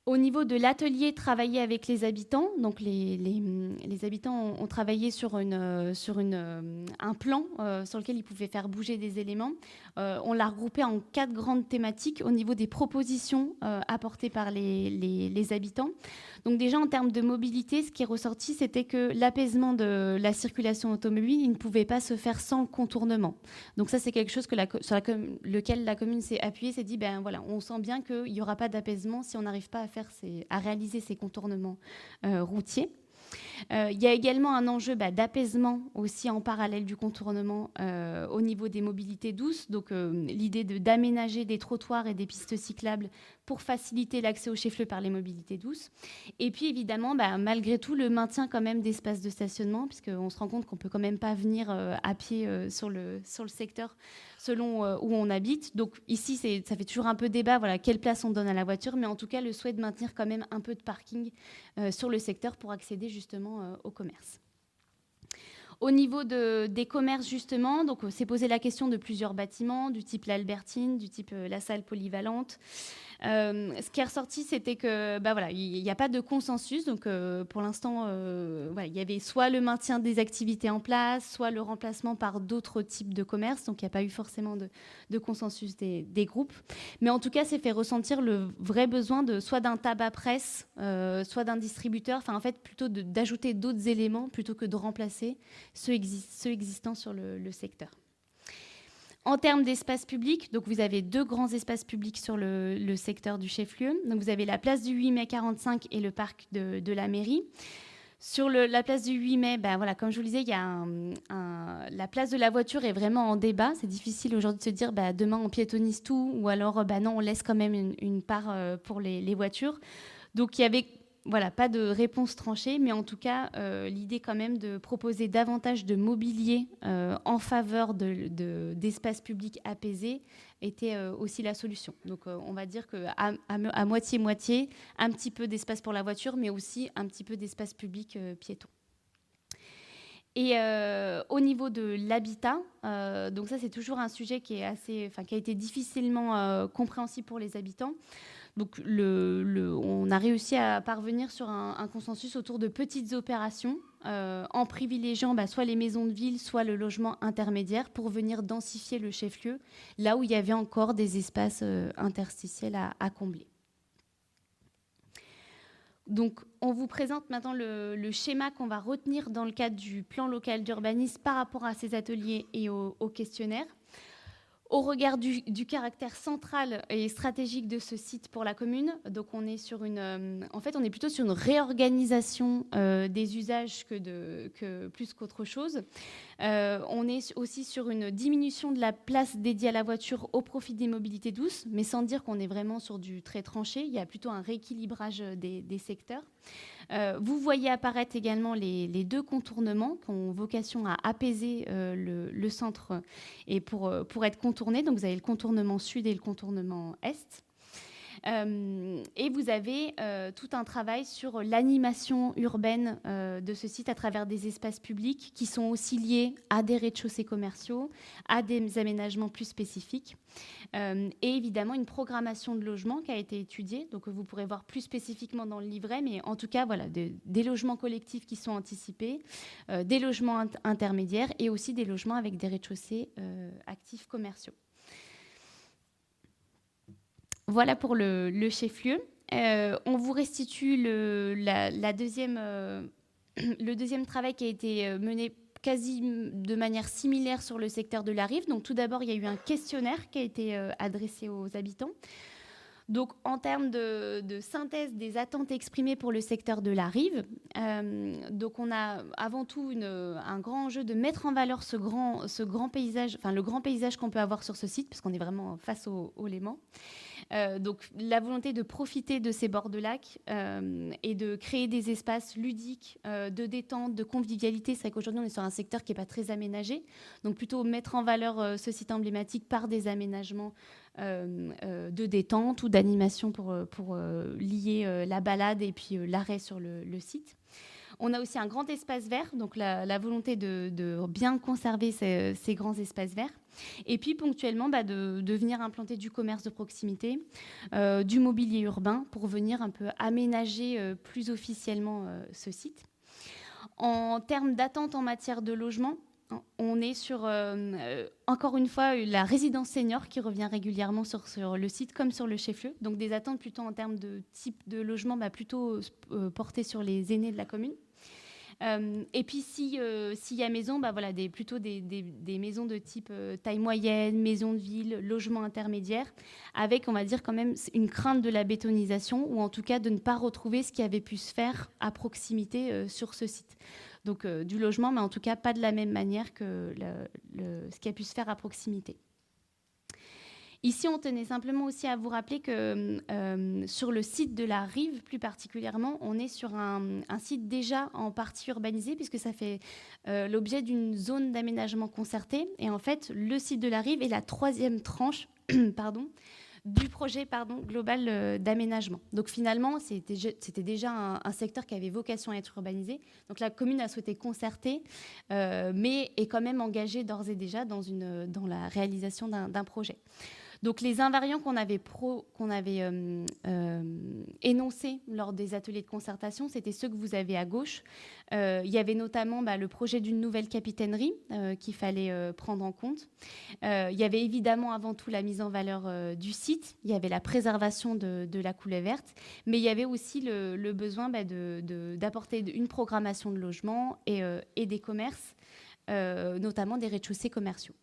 Au niveau de l'atelier travailler avec les habitants, donc les habitants ont travaillé sur un plan sur lequel ils pouvaient faire bouger des éléments. On l'a regroupé en 4 grandes thématiques au niveau des propositions apportées par les habitants. Donc déjà en termes de mobilité, ce qui est ressorti, c'était que l'apaisement de la circulation automobile, il ne pouvait pas se faire sans contournement. Donc ça, c'est quelque chose sur lequel la commune s'est appuyée, s'est dit, on sent bien qu'il n'y aura pas d'apaisement si on n'arrive pas à réaliser ces contournements routiers. Il y a également un enjeu d'apaisement aussi en parallèle du contournement au niveau des mobilités douces. Donc l'idée d'aménager des trottoirs et des pistes cyclables pour faciliter l'accès au chef-lieu par les mobilités douces. Et puis évidemment, malgré tout, le maintien quand même d'espaces de stationnement, puisqu'on se rend compte qu'on ne peut quand même pas venir à pied sur le secteur selon où on habite. Donc ici, ça fait toujours un peu débat, quelle place on donne à la voiture, mais en tout cas, le souhait de maintenir quand même un peu de parking sur le secteur pour accéder justement au commerce. Au niveau des commerces, justement, donc s'est posé la question de plusieurs bâtiments, du type l'Albertine, du type la salle polyvalente, Ce qui est ressorti, c'était que voilà, il n'y a pas de consensus. Donc, pour l'instant, voilà, il y avait soit le maintien des activités en place, soit le remplacement par d'autres types de commerces. Donc, il n'y a pas eu forcément de consensus des groupes. Mais en tout cas, c'est fait ressentir le vrai besoin soit d'un tabac presse, soit d'un distributeur. Enfin, en fait, plutôt d'ajouter d'autres éléments plutôt que de remplacer ceux existants sur le secteur. En termes d'espace public, donc vous avez 2 grands espaces publics sur le secteur du chef-lieu. Donc vous avez la place du 8 mai 45 et le parc de la mairie. Sur la place du 8 mai, voilà, comme je vous le disais, il y a la place de la voiture est vraiment en débat. C'est difficile aujourd'hui de se dire demain on piétonise tout ou alors non, on laisse quand même une part pour les voitures. Donc il y avait pas de réponse tranchée, mais en tout cas, l'idée quand même de proposer davantage de mobilier en faveur d'espaces publics apaisés était aussi la solution. Donc on va dire qu'à moitié-moitié, un petit peu d'espace pour la voiture, mais aussi un petit peu d'espace public piéton. Et au niveau de l'habitat, donc ça c'est toujours un sujet qui a été difficilement compréhensible pour les habitants. Donc, on a réussi à parvenir sur un consensus autour de petites opérations en privilégiant soit les maisons de ville, soit le logement intermédiaire pour venir densifier le chef-lieu, là où il y avait encore des espaces interstitiels à combler. Donc, on vous présente maintenant le schéma qu'on va retenir dans le cadre du plan local d'urbanisme par rapport à ces ateliers et au questionnaire. Au regard du caractère central et stratégique de ce site pour la commune, donc on est sur on est plutôt sur une réorganisation des usages plus qu'autre chose. On est aussi sur une diminution de la place dédiée à la voiture au profit des mobilités douces, mais sans dire qu'on est vraiment sur du très tranché. Il y a plutôt un rééquilibrage des secteurs. Vous voyez apparaître également les 2 contournements qui ont vocation à apaiser le centre et pour être contournés. Donc, vous avez le contournement sud et le contournement est. Et vous avez tout un travail sur l'animation urbaine de ce site à travers des espaces publics qui sont aussi liés à des rez-de-chaussée commerciaux, à des aménagements plus spécifiques. Et évidemment, une programmation de logements qui a été étudiée, donc vous pourrez voir plus spécifiquement dans le livret, mais en tout cas, voilà, des logements collectifs qui sont anticipés, des logements intermédiaires et aussi des logements avec des rez-de-chaussée actifs commerciaux. Voilà pour le chef-lieu. On vous restitue le deuxième travail qui a été mené quasi de manière similaire sur le secteur de la Rive. Donc, tout d'abord, il y a eu un questionnaire qui a été adressé aux habitants. Donc, en termes de synthèse des attentes exprimées pour le secteur de la Rive, donc on a avant tout un grand enjeu de mettre en valeur ce grand paysage, enfin le grand paysage qu'on peut avoir sur ce site, parce qu'on est vraiment face au Léman. Donc la volonté de profiter de ces bords de lac et de créer des espaces ludiques, de détente, de convivialité. C'est vrai qu'aujourd'hui, on est sur un secteur qui n'est pas très aménagé. Donc plutôt mettre en valeur ce site emblématique par des aménagements de détente ou d'animation pour lier la balade et puis l'arrêt sur le site. On a aussi un grand espace vert, donc la volonté de bien conserver ces grands espaces verts. Et puis ponctuellement, de venir implanter du commerce de proximité, du mobilier urbain pour venir un peu aménager plus officiellement ce site. En termes d'attente en matière de logement, on est sur, encore une fois, la résidence senior qui revient régulièrement sur le site comme sur le chef-lieu. Donc des attentes plutôt en termes de type de logement, plutôt portées sur les aînés de la commune. Et puis s'il y a maison, voilà, plutôt des maisons de type taille moyenne, maison de ville, logement intermédiaire, avec, on va dire, quand même une crainte de la bétonisation, ou en tout cas de ne pas retrouver ce qui avait pu se faire à proximité sur ce site. Donc du logement, mais en tout cas pas de la même manière que ce qui a pu se faire à proximité. Ici, on tenait simplement aussi à vous rappeler que sur le site de la Rive, plus particulièrement, on est sur un site déjà en partie urbanisé, puisque ça fait l'objet d'une zone d'aménagement concerté. Et en fait, le site de la Rive est la 3e tranche du projet global d'aménagement. Donc finalement, c'était déjà un secteur qui avait vocation à être urbanisé. Donc la commune a souhaité concerter, mais est quand même engagée d'ores et déjà dans la réalisation d'un projet. Donc les invariants qu'on avait énoncés lors des ateliers de concertation, c'était ceux que vous avez à gauche. Il y avait notamment le projet d'une nouvelle capitainerie qu'il fallait prendre en compte. Il y avait évidemment avant tout la mise en valeur du site, il y avait la préservation de la coulée verte, mais il y avait aussi le besoin d'apporter une programmation de logement et des commerces, notamment des rez-de-chaussée commerciaux.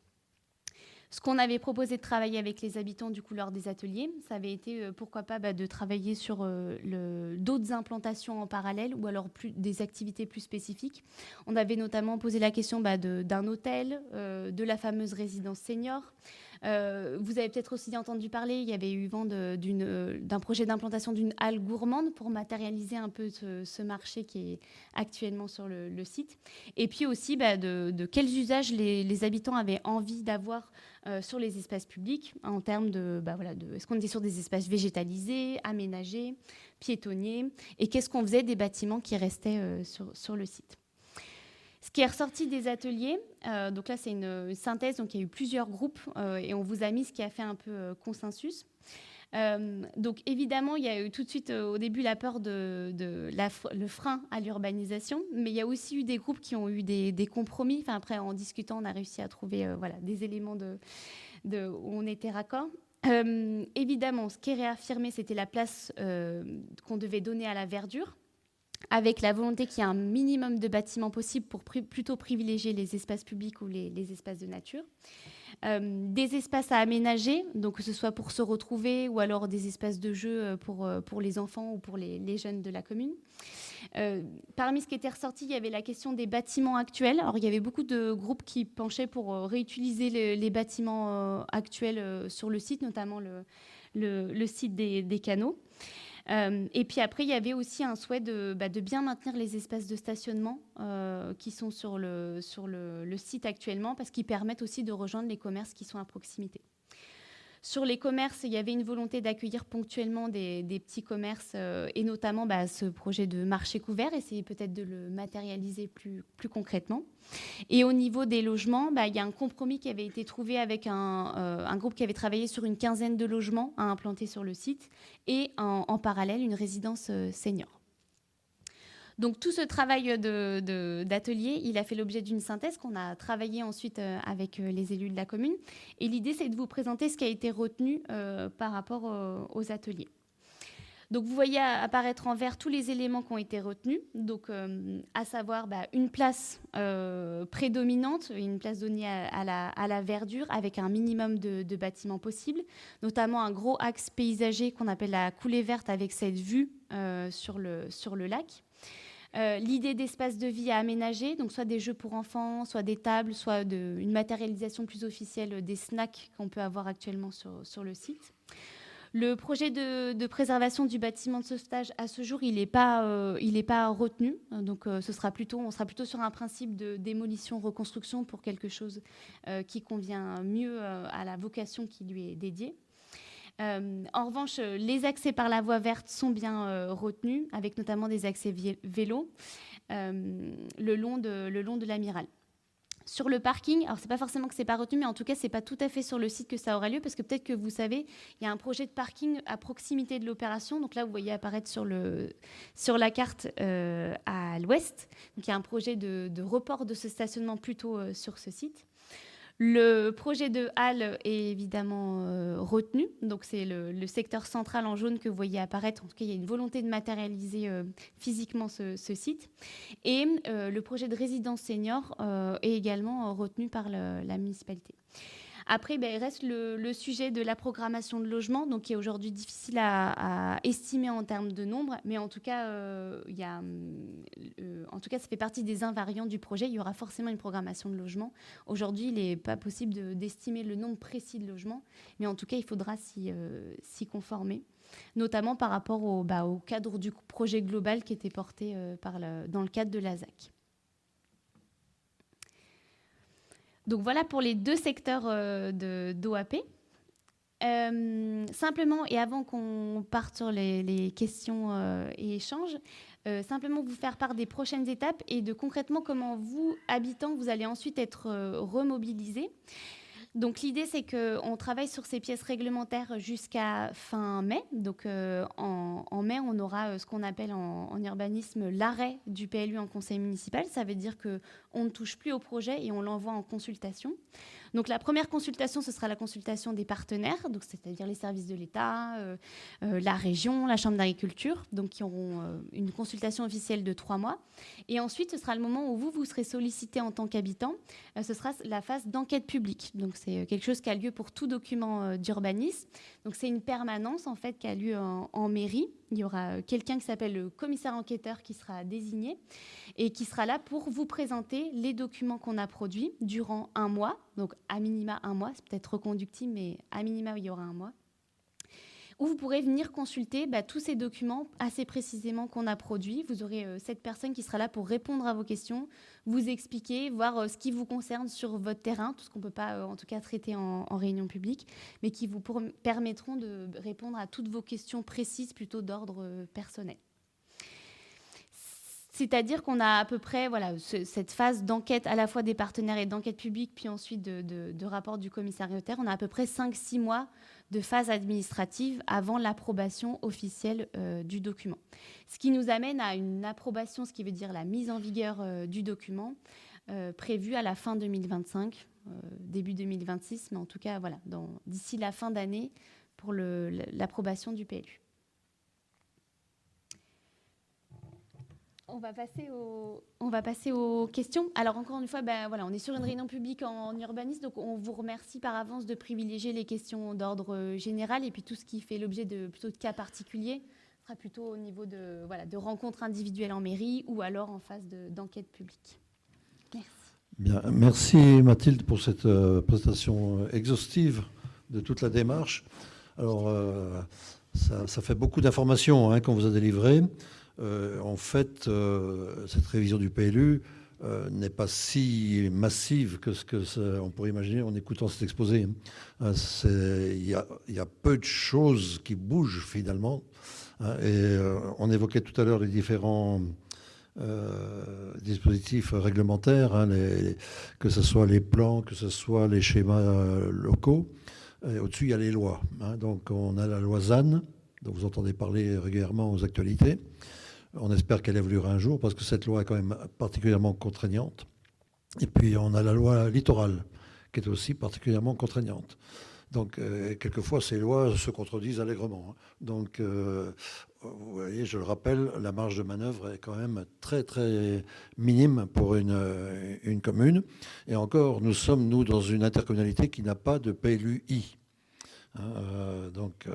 Ce qu'on avait proposé de travailler avec les habitants du coup lors des ateliers, ça avait été pourquoi pas de travailler sur d'autres implantations en parallèle ou alors des activités plus spécifiques. On avait notamment posé la question d'un hôtel, de la fameuse résidence senior. Vous avez peut-être aussi entendu parler, il y avait eu vent d'un projet d'implantation d'une halle gourmande pour matérialiser un peu ce marché qui est actuellement sur le site. Et puis aussi de quels usages les habitants avaient envie d'avoir sur les espaces publics en termes est-ce qu'on était sur des espaces végétalisés, aménagés, piétonniers, et qu'est-ce qu'on faisait des bâtiments qui restaient sur le site. Ce qui est ressorti des ateliers, donc là c'est une synthèse, donc il y a eu plusieurs groupes et on vous a mis ce qui a fait un peu consensus. Donc évidemment, il y a eu tout de suite au début la peur le frein à l'urbanisation, mais il y a aussi eu des groupes qui ont eu des compromis. Enfin, après, en discutant, on a réussi à trouver des éléments où on était raccord. Évidemment, ce qui est réaffirmé, c'était la place qu'on devait donner à la verdure, avec la volonté qu'il y ait un minimum de bâtiments possible pour plutôt privilégier les espaces publics ou les espaces de nature. Des espaces à aménager, donc que ce soit pour se retrouver ou alors des espaces de jeu pour les enfants ou pour les jeunes de la commune. Parmi ce qui était ressorti, il y avait la question des bâtiments actuels. Alors, il y avait beaucoup de groupes qui penchaient pour réutiliser les bâtiments actuels sur le site, notamment le site des canaux. Et puis après, il y avait aussi un souhait de bien maintenir les espaces de stationnement qui sont sur le site actuellement, parce qu'ils permettent aussi de rejoindre les commerces qui sont à proximité. Sur les commerces, il y avait une volonté d'accueillir ponctuellement des petits commerces et notamment ce projet de marché couvert, essayer peut-être de le matérialiser plus concrètement. Et au niveau des logements, il y a un compromis qui avait été trouvé avec un groupe qui avait travaillé sur une quinzaine de logements à implanter sur le site et en parallèle une résidence senior. Donc tout ce travail d'atelier, il a fait l'objet d'une synthèse qu'on a travaillée ensuite avec les élus de la commune. Et l'idée, c'est de vous présenter ce qui a été retenu par rapport aux ateliers. Donc vous voyez apparaître en vert tous les éléments qui ont été retenus, donc à savoir une place prédominante, une place donnée à la verdure avec un minimum de bâtiments possibles, notamment un gros axe paysager qu'on appelle la coulée verte avec cette vue sur le lac. L'idée d'espace de vie à aménager, donc soit des jeux pour enfants, soit des tables, soit une matérialisation plus officielle des snacks qu'on peut avoir actuellement sur le site. Le projet de préservation du bâtiment de sauvetage, à ce jour, il n'est pas retenu. Donc, on sera plutôt sur un principe de démolition-reconstruction pour quelque chose qui convient mieux à la vocation qui lui est dédiée. En revanche, les accès par la voie verte sont bien retenus, avec notamment des accès vélos le long de l'Amiral. Sur le parking, alors c'est pas forcément que c'est pas retenu, mais en tout cas c'est pas tout à fait sur le site que ça aura lieu, parce que peut-être que vous savez, il y a un projet de parking à proximité de l'opération. Donc là, vous voyez apparaître sur la carte à l'ouest. Donc il y a un projet de report de ce stationnement plutôt sur ce site. Le projet de halle est évidemment retenu, donc c'est le secteur central en jaune que vous voyez apparaître. En tout cas, il y a une volonté de matérialiser physiquement ce site. Et le projet de résidence senior est également retenu par la municipalité. Après, il reste le sujet de la programmation de logement, donc qui est aujourd'hui difficile à estimer en termes de nombre, mais en tout cas, ça fait partie des invariants du projet. Il y aura forcément une programmation de logement. Aujourd'hui, il n'est pas possible d'estimer le nombre précis de logements, mais en tout cas, il faudra s'y conformer, notamment par rapport au cadre du projet global qui était porté dans le cadre de l'ASAC. Donc voilà pour les deux secteurs d'OAP. Simplement, et avant qu'on parte sur les questions et échanges, simplement vous faire part des prochaines étapes et de concrètement comment vous, habitants, vous allez ensuite être remobilisés. Donc l'idée, c'est qu'on travaille sur ces pièces réglementaires jusqu'à fin mai. Donc en mai, on aura ce qu'on appelle en urbanisme l'arrêt du PLU en conseil municipal. Ça veut dire qu'on ne touche plus au projet et on l'envoie en consultation. Donc la première consultation, ce sera la consultation des partenaires, donc c'est-à-dire les services de l'État, la région, la Chambre d'agriculture, donc qui auront une consultation officielle de 3 mois. Et ensuite, ce sera le moment où vous serez sollicité en tant qu'habitant. Ce sera la phase d'enquête publique. Donc c'est quelque chose qui a lieu pour tout document d'urbanisme. Donc c'est une permanence en fait qui a lieu en mairie. Il y aura quelqu'un qui s'appelle le commissaire enquêteur qui sera désigné et qui sera là pour vous présenter les documents qu'on a produits durant 1 mois. Donc à minima 1 mois, c'est peut-être reconductible, mais à minima il y aura 1 mois. Où vous pourrez venir consulter tous ces documents assez précisément qu'on a produits. Vous aurez cette personne qui sera là pour répondre à vos questions, vous expliquer, voir ce qui vous concerne sur votre terrain, tout ce qu'on ne peut pas en tout cas traiter en réunion publique, mais qui vous permettront de répondre à toutes vos questions précises plutôt d'ordre personnel. C'est-à-dire qu'on a à peu près cette phase d'enquête à la fois des partenaires et d'enquête publique, puis ensuite de rapport du commissaire enquêteur. On a à peu près 5-6 mois de phase administrative avant l'approbation officielle du document. Ce qui nous amène à une approbation, ce qui veut dire la mise en vigueur du document, prévue à la fin 2025, début 2026, mais en tout cas d'ici la fin d'année pour l'approbation du PLU. On va passer aux questions. Alors encore une fois, on est sur une réunion publique en urbanisme, donc on vous remercie par avance de privilégier les questions d'ordre général et puis tout ce qui fait l'objet plutôt de cas particuliers sera plutôt au niveau de rencontres individuelles en mairie ou alors en phase d'enquête publique. Merci. Bien, merci Mathilde pour cette présentation exhaustive de toute la démarche. Alors, ça fait beaucoup d'informations qu'on vous a délivrées. En fait, cette révision du PLU n'est pas si massive que ce qu'on pourrait imaginer en écoutant cet exposé. Il y a peu de choses qui bougent finalement. Et on évoquait tout à l'heure les différents dispositifs réglementaires, que ce soit les plans, que ce soit les schémas locaux. Au-dessus, il y a les lois. Donc on a la loi ZAN, dont vous entendez parler régulièrement aux actualités. On espère qu'elle évoluera un jour parce que cette loi est quand même particulièrement contraignante. Et puis on a la loi littorale qui est aussi particulièrement contraignante. Donc quelquefois ces lois se contredisent allègrement. Donc vous voyez, je le rappelle, la marge de manœuvre est quand même très très minime pour une commune. Et encore, nous sommes dans une intercommunalité qui n'a pas de PLUi. Donc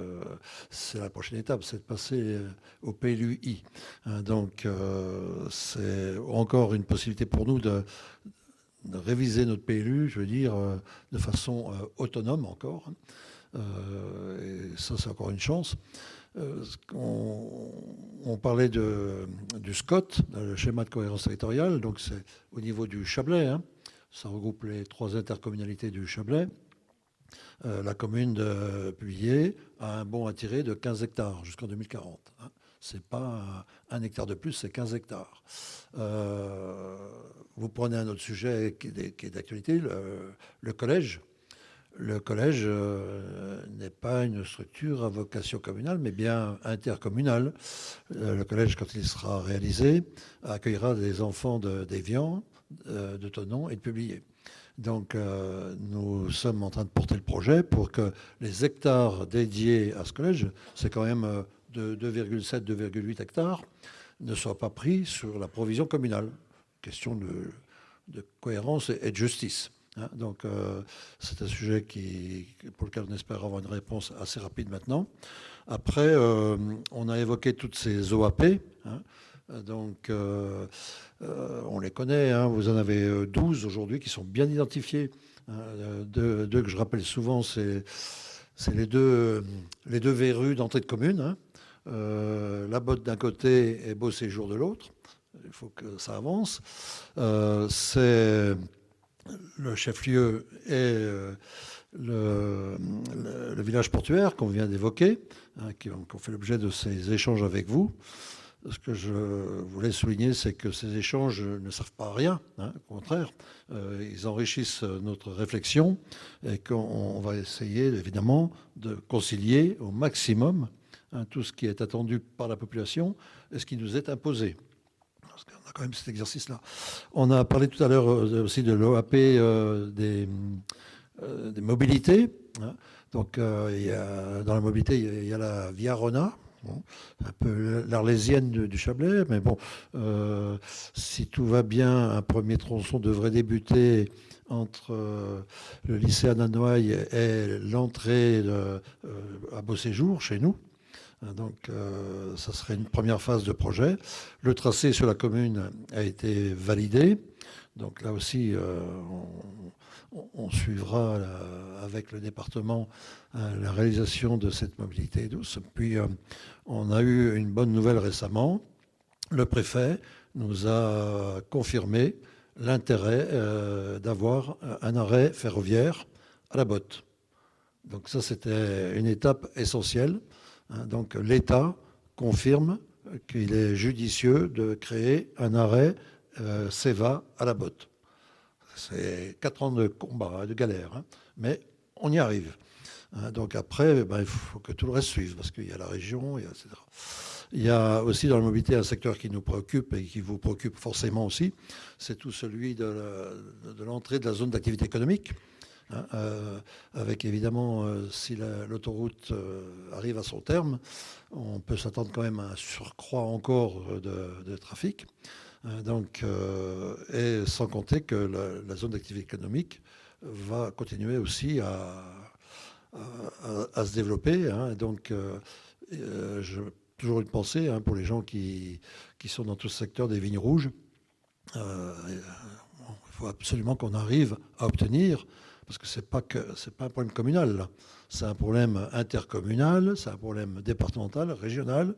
c'est la prochaine étape, c'est de passer au PLUi. Donc c'est encore une possibilité pour nous de réviser notre PLU, je veux dire, de façon autonome encore. Et ça, c'est encore une chance. On parlait du SCOT, le schéma de cohérence territoriale, donc c'est au niveau du Chablais. Ça regroupe les 3 intercommunalités du Chablais. La commune de Puyer a un bon à tirer de 15 hectares jusqu'en 2040. Ce n'est pas 1 hectare de plus, c'est 15 hectares. Vous prenez un autre sujet qui est d'actualité, le collège. Le collège n'est pas une structure à vocation communale, mais bien intercommunale. Le collège, quand il sera réalisé, accueillera des enfants d'Évian, de Thonon et de Publier. Donc, nous sommes en train de porter le projet pour que les hectares dédiés à ce collège, c'est quand même de 2,7, 2,8 hectares, ne soient pas pris sur la provision communale. Question de cohérence et de justice. Donc, c'est un sujet pour lequel on espère avoir une réponse assez rapide maintenant. Après, on a évoqué toutes ces OAP. Donc, on les connaît, vous en avez 12 aujourd'hui qui sont bien identifiés. Deux que je rappelle souvent, c'est les deux verrues d'entrée de commune. La Botte d'un côté et Beau Séjour de l'autre. Il faut que ça avance. C'est le chef-lieu et le village portuaire qu'on vient d'évoquer, qui ont fait l'objet de ces échanges avec vous. Ce que je voulais souligner, c'est que ces échanges ne servent pas à rien, hein, au contraire. Ils enrichissent notre réflexion et qu'on va essayer, évidemment, de concilier au maximum, hein, tout ce qui est attendu par la population et ce qui nous est imposé. Parce qu'on a quand même cet exercice-là. On a parlé tout à l'heure aussi de l'OAP des mobilités, hein. Donc, dans la mobilité, il y a la Via Rona. Bon, un peu l'arlésienne du Chablais, mais bon, si tout va bien, un premier tronçon devrait débuter entre le lycée Annanoy et l'entrée à Beauséjour, chez nous. Donc, ça serait une première phase de projet. Le tracé sur la commune a été validé. Donc là aussi, on suivra avec le département la réalisation de cette mobilité douce. Puis, on a eu une bonne nouvelle récemment. Le préfet nous a confirmé l'intérêt d'avoir un arrêt ferroviaire à la Botte. Donc ça, c'était une étape essentielle. Donc l'État confirme qu'il est judicieux de créer un arrêt CEVA à la Botte. C'est 4 ans de combat, de galère, hein, mais on y arrive. Donc après, il faut que tout le reste suive, parce qu'il y a la région, etc. Il y a aussi dans la mobilité un secteur qui nous préoccupe et qui vous préoccupe forcément aussi, c'est tout celui de l'entrée de la zone d'activité économique. Avec évidemment, si l'autoroute arrive à son terme, on peut s'attendre quand même à un surcroît encore de trafic. Donc, et sans compter que la zone d'activité économique va continuer aussi à se développer. Hein. Donc, j'ai toujours une pensée, hein, pour les gens qui sont dans tout ce secteur des vignes rouges. Il faut absolument qu'on arrive à obtenir, parce que c'est pas un problème communal, là. C'est un problème intercommunal, c'est un problème départemental, régional.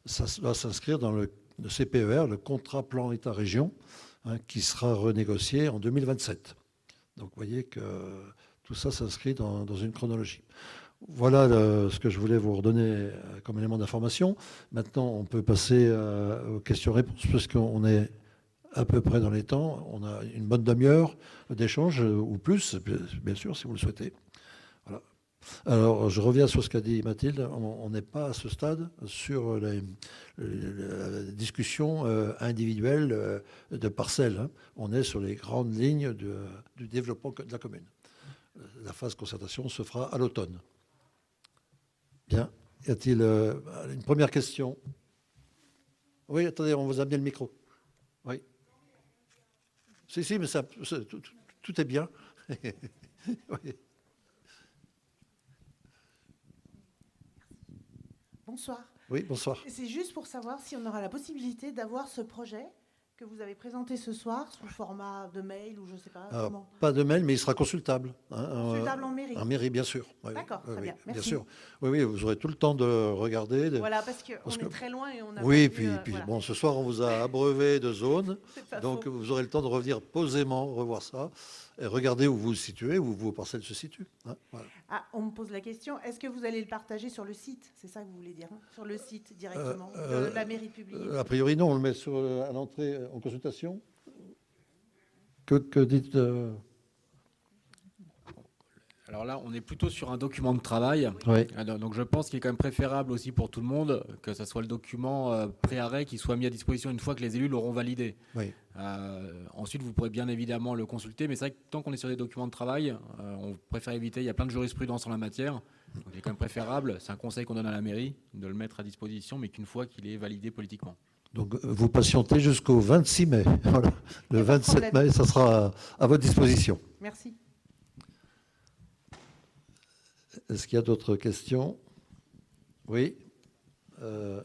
Ça doit s'inscrire dans le CPER, le contrat plan État-région, hein, qui sera renégocié en 2027. Donc vous voyez que tout ça s'inscrit dans une chronologie. Voilà ce que je voulais vous redonner comme élément d'information. Maintenant, on peut passer aux questions-réponses, parce qu'on est à peu près dans les temps. On a une bonne demi-heure d'échange, ou plus, bien sûr, si vous le souhaitez. Voilà. Alors, je reviens sur ce qu'a dit Mathilde. On n'est pas à ce stade sur la discussion individuelle de parcelles, hein. On est sur les grandes lignes du développement de la commune. La phase concertation se fera à l'automne. Bien. Y a-t-il une première question? Oui, attendez, on vous a amené le micro. Oui. Si, mais tout est bien. Oui. Bonsoir. Oui, bonsoir. C'est juste pour savoir si on aura la possibilité d'avoir ce projet que vous avez présenté ce soir sous format de mail ou je ne sais pas comment. Pas de mail, mais il sera consultable. Hein, consultable en mairie. En mairie, bien sûr. Oui, d'accord, très bien. Merci. Bien sûr. Oui, vous aurez tout le temps de regarder. Voilà, parce qu'on est très loin et on a. Oui, puis voilà. Bon, ce soir, on vous a abreuvé de zones. Donc, faux. vous aurez le temps de revenir posément, revoir ça, et regarder où vous vous situez, où vos parcelles se situent. Hein, voilà. Ah, on me pose la question, est-ce que vous allez le partager sur le site? C'est ça que vous voulez dire, hein? Sur le site directement de la mairie publiée? A priori, non, on le met à l'entrée en consultation. Que dites Alors là, on est plutôt sur un document de travail. Oui. Donc je pense qu'il est quand même préférable aussi pour tout le monde que ce soit le document pré-arrêt qui soit mis à disposition une fois que les élus l'auront validé. Oui. Ensuite, vous pourrez bien évidemment le consulter, mais c'est vrai que tant qu'on est sur des documents de travail, on préfère éviter. Il y a plein de jurisprudence en la matière. Donc il est quand même préférable, c'est un conseil qu'on donne à la mairie, de le mettre à disposition, mais qu'une fois qu'il est validé politiquement. Donc, vous patientez jusqu'au 26 mai. Voilà. Le 27 mai, ça sera à votre disposition. Merci. Est-ce qu'il y a d'autres questions? Oui.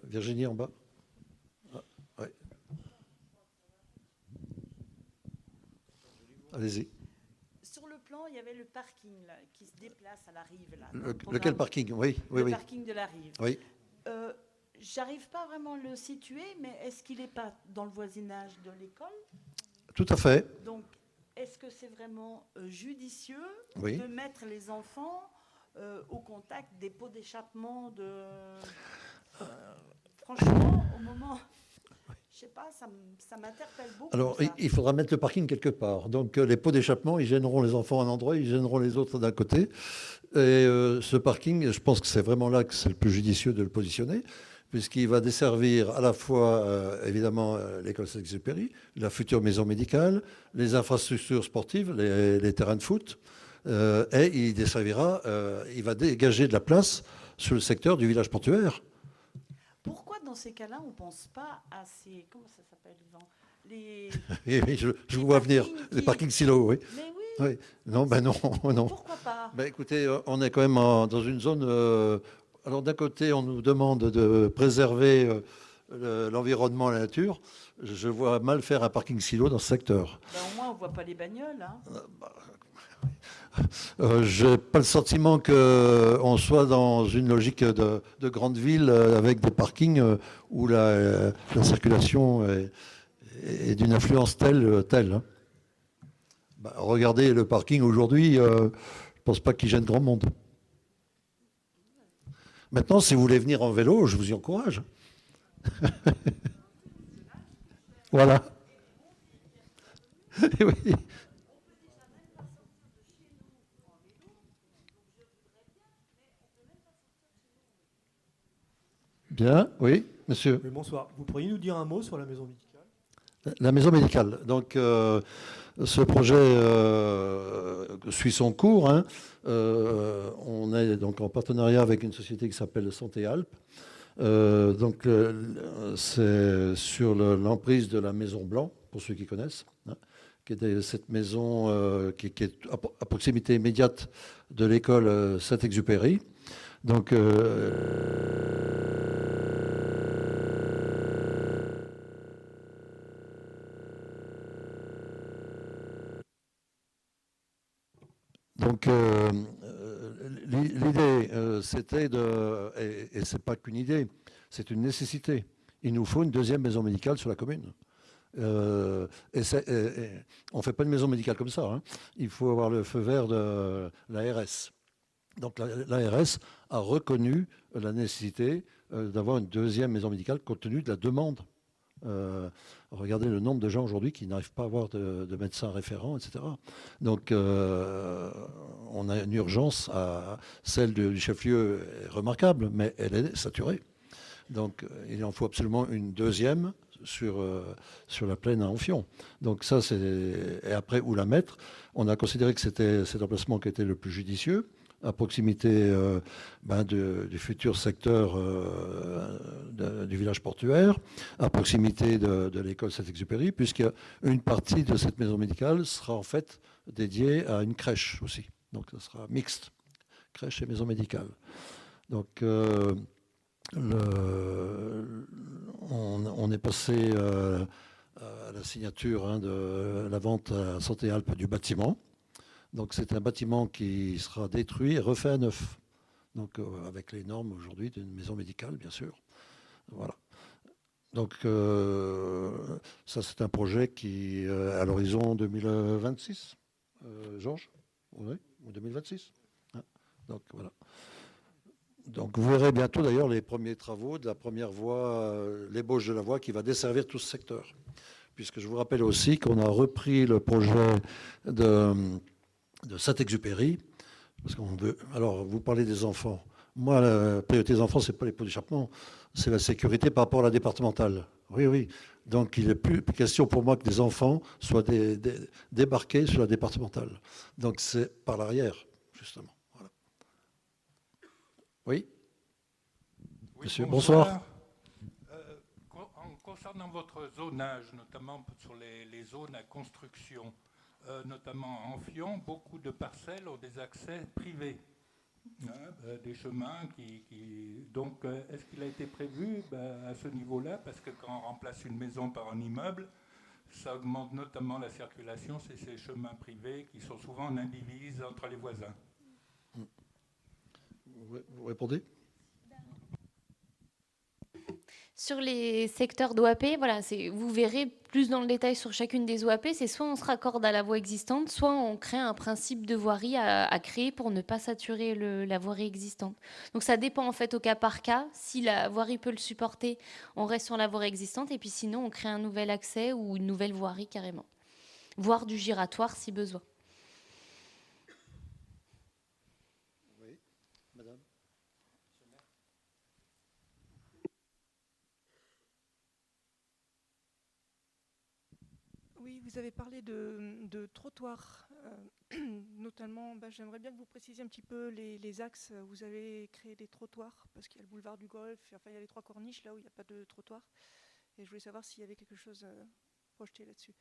Virginie, en bas. Oui. Allez-y. Sur le plan, il y avait le parking là, qui se déplace à la rive. Là, lequel parking? Oui. Le parking de la rive. Oui. J'arrive pas vraiment à le situer, mais est-ce qu'il n'est pas dans le voisinage de l'école? Tout à fait. Donc, est-ce que c'est vraiment judicieux Oui. de mettre les enfants au contact des pots d'échappement de... Franchement, au moment... Je sais pas, ça m'interpelle beaucoup. Alors, ça. il faudra mettre le parking quelque part. Donc, les pots d'échappement, ils gêneront les enfants à un endroit, ils gêneront les autres d'un côté. Et ce parking, je pense que c'est vraiment là que c'est le plus judicieux de le positionner, puisqu'il va desservir à la fois, évidemment, l'école Saint-Exupéry, la future maison médicale, les infrastructures sportives, les terrains de foot, et il desservira, il va dégager de la place sur le secteur du village portuaire. Pourquoi dans ces cas-là, on ne pense pas à ces... Comment ça s'appelle, Yvan les... Oui, je vous vois venir, les parkings silos, oui. Mais oui, Oui. Non, ben non, non. pourquoi pas Ben écoutez, on est quand même dans une zone. Alors d'un côté, on nous demande de préserver l'environnement, la nature. Je vois mal faire un parking silo dans ce secteur. Ben, au moins, on ne voit pas les bagnoles. Hein. Je n'ai pas le sentiment qu'on soit dans une logique de grande ville avec des parkings où la circulation est d'une influence telle. Hein. Ben, regardez le parking aujourd'hui, je ne pense pas qu'il gêne grand monde. Maintenant, si vous voulez venir en vélo, je vous y encourage. Voilà. Oui. Bien, oui, monsieur. Oui, bonsoir. Vous pourriez nous dire un mot sur la maison médicale? La maison médicale. Donc, ce projet suit son cours. Hein. On est donc en partenariat avec une société qui s'appelle Santé Alpes. Donc, c'est sur l'emprise de la Maison Blanc, pour ceux qui connaissent, hein, qui était cette maison qui est à proximité immédiate de l'école Saint-Exupéry. Donc, l'idée, c'était de... Et ce n'est pas qu'une idée, c'est une nécessité. Il nous faut une deuxième maison médicale sur la commune. On ne fait pas une maison médicale comme ça. Hein. Il faut avoir le feu vert de l'ARS. Donc l'ARS a reconnu la nécessité d'avoir une deuxième maison médicale compte tenu de la demande. Regardez le nombre de gens aujourd'hui qui n'arrivent pas à avoir de médecins référents, etc. Donc, on a une urgence. Celle du chef-lieu est remarquable, mais elle est saturée. Donc, il en faut absolument une deuxième sur la plaine à Amphion. Donc, ça, c'est... Et après, où la mettre? On a considéré que c'était cet emplacement qui était le plus judicieux, à proximité du futur secteur du village portuaire, à proximité de l'école Saint-Exupéry, puisqu'une partie de cette maison médicale sera en fait dédiée à une crèche aussi. Donc ça sera mixte, crèche et maison médicale. Donc on est passé à la signature de la vente à Santé Alpes du bâtiment. Donc c'est un bâtiment qui sera détruit et refait à neuf. Donc avec les normes aujourd'hui d'une maison médicale, bien sûr. Voilà. Donc ça c'est un projet qui à l'horizon 2026, Georges, oui, ou 2026. Hein. Donc voilà. Donc vous verrez bientôt d'ailleurs les premiers travaux de la première voie, l'ébauche de la voie qui va desservir tout ce secteur. Puisque je vous rappelle aussi qu'on a repris le projet de Saint-Exupéry, parce qu'on veut. Alors, vous parlez des enfants. Moi, la priorité des enfants, ce n'est pas les pots d'échappement, c'est la sécurité par rapport à la départementale. Oui, oui. Donc, il n'est plus question pour moi que des enfants soient débarqués sur la départementale. Donc, c'est par l'arrière, justement. Voilà. Oui, monsieur, bonsoir. Concernant votre zonage, notamment sur les zones à construction, notamment en Amphion, beaucoup de parcelles ont des accès privés, des chemins Donc, est-ce qu'il a été prévu à ce niveau-là? Parce que quand on remplace une maison par un immeuble, ça augmente notamment la circulation. C'est ces chemins privés qui sont souvent en indivise entre les voisins. Vous répondez? Sur les secteurs d'OAP, voilà, vous verrez plus dans le détail sur chacune des OAP, c'est soit on se raccorde à la voie existante, soit on crée un principe de voirie à créer pour ne pas saturer la voirie existante. Donc ça dépend en fait au cas par cas. Si la voirie peut le supporter, on reste sur la voirie existante, et puis sinon on crée un nouvel accès ou une nouvelle voirie carrément. Voire du giratoire si besoin. Oui, madame. Oui, vous avez parlé de trottoirs, notamment. J'aimerais bien que vous précisiez un petit peu les axes. Vous avez créé des trottoirs parce qu'il y a le boulevard du Golfe, enfin il y a les 3 corniches là où il n'y a pas de trottoir. Et je voulais savoir s'il y avait quelque chose projeté là-dessus.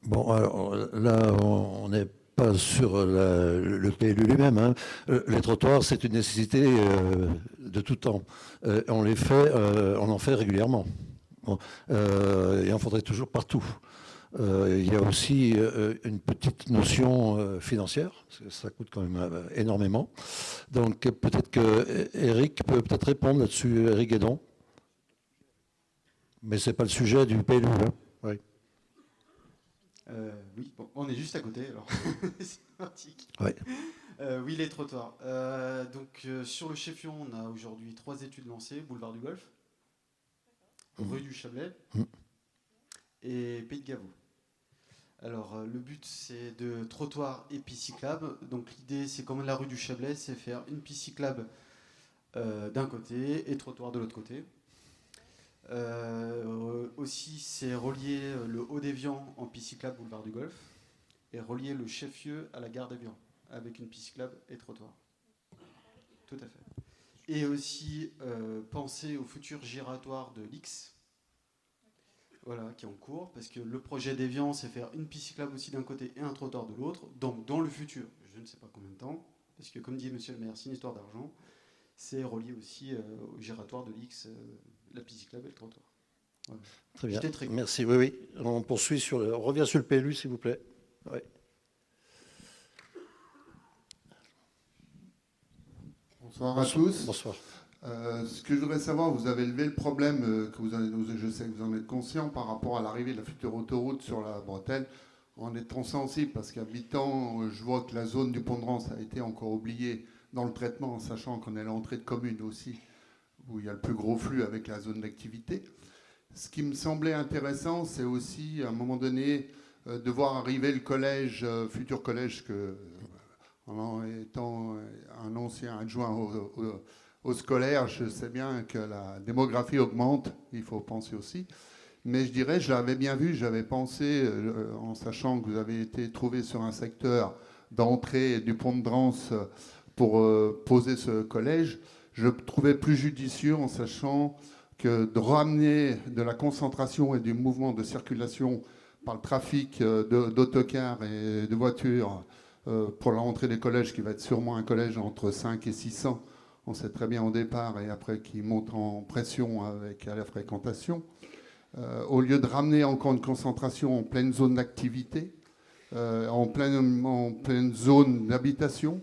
Bon, alors, là, on n'est pas sur le PLU lui-même, hein. Les trottoirs, c'est une nécessité de tout temps. On en fait régulièrement. Bon, il en faudrait toujours partout. Il y a aussi une petite notion financière, parce que ça coûte quand même énormément. Donc peut-être que Eric peut peut-être répondre là-dessus, Eric Guédon. Mais ce n'est pas le sujet du PLU. Hein. Oui. Oui, bon, on est juste à côté, alors c'est pratique. Ouais. Oui, les trottoirs. Sur le Cheffion, on a aujourd'hui 3 études lancées, boulevard du Golfe, rue du Chablais et Pays de Gavot. Alors, le but, c'est de trottoir et piste cyclable. Donc, l'idée, c'est comme la rue du Chablais, c'est faire une piste cyclable d'un côté et trottoir de l'autre côté. Aussi, c'est relier le Haut d'Évian en piste cyclable boulevard du Golfe et relier le chef-lieu à la gare d'Évian avec une piste cyclable et trottoir. Tout à fait. Et aussi penser au futur giratoire de l'X, voilà, qui est en cours, parce que le projet d'Évian, c'est faire une piste cyclable aussi d'un côté et un trottoir de l'autre. Donc, dans le futur, je ne sais pas combien de temps, parce que comme dit monsieur le maire, c'est une histoire d'argent, c'est relié aussi au giratoire de l'X, la piste cyclable et le trottoir. Voilà. Très bien. Très cool. Merci. Oui, oui. On poursuit on revient sur le PLU, s'il vous plaît. Oui. Bonsoir à tous. Bonsoir. Ce que je voudrais savoir, vous avez levé le problème, je sais que vous en êtes conscient, par rapport à l'arrivée de la future autoroute sur la bretelle, en étant sensible, parce qu'habitant, je vois que la zone du Pont de Rance a été encore oubliée dans le traitement, en sachant qu'on est à l'entrée de commune aussi, où il y a le plus gros flux avec la zone d'activité. Ce qui me semblait intéressant, c'est aussi, à un moment donné, de voir arriver le collège, futur collège, en étant un ancien adjoint au scolaire, je sais bien que la démographie augmente, il faut penser aussi. Mais je dirais, je l'avais bien vu, j'avais pensé, en sachant que vous avez été trouvé sur un secteur d'entrée du pont de Drance pour poser ce collège, je trouvais plus judicieux en sachant que de ramener de la concentration et du mouvement de circulation par le trafic d'autocars et de voitures pour la rentrée des collèges, qui va être sûrement un collège entre 5 et 600, on sait très bien au départ, et après qui monte en pression avec la fréquentation, au lieu de ramener encore une concentration en pleine zone d'activité, en pleine zone d'habitation,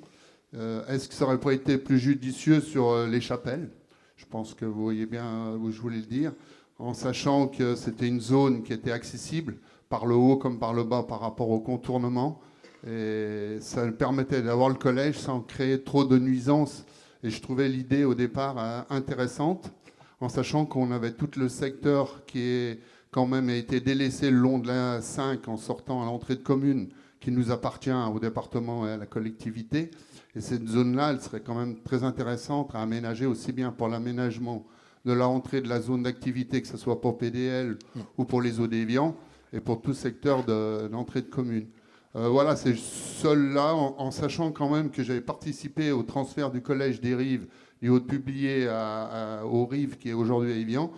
est-ce que ça n'aurait pas été plus judicieux sur les chapelles? Je pense que vous voyez bien où je voulais le dire, en sachant que c'était une zone qui était accessible par le haut comme par le bas par rapport au contournement. Et ça permettait d'avoir le collège sans créer trop de nuisances. Et je trouvais l'idée au départ intéressante, en sachant qu'on avait tout le secteur qui est quand même été délaissé le long de la 5 en sortant à l'entrée de commune, qui nous appartient au département et à la collectivité. Et cette zone-là, elle serait quand même très intéressante à aménager, aussi bien pour l'aménagement de la rentrée de la zone d'activité, que ce soit pour PDL ou pour les eaux d'Évian, et pour tout secteur d'entrée de commune. Voilà, c'est seul là, en sachant quand même que j'avais participé au transfert du collège des Rives, du Haut-de-Publier aux Rives, qui est aujourd'hui à Évian,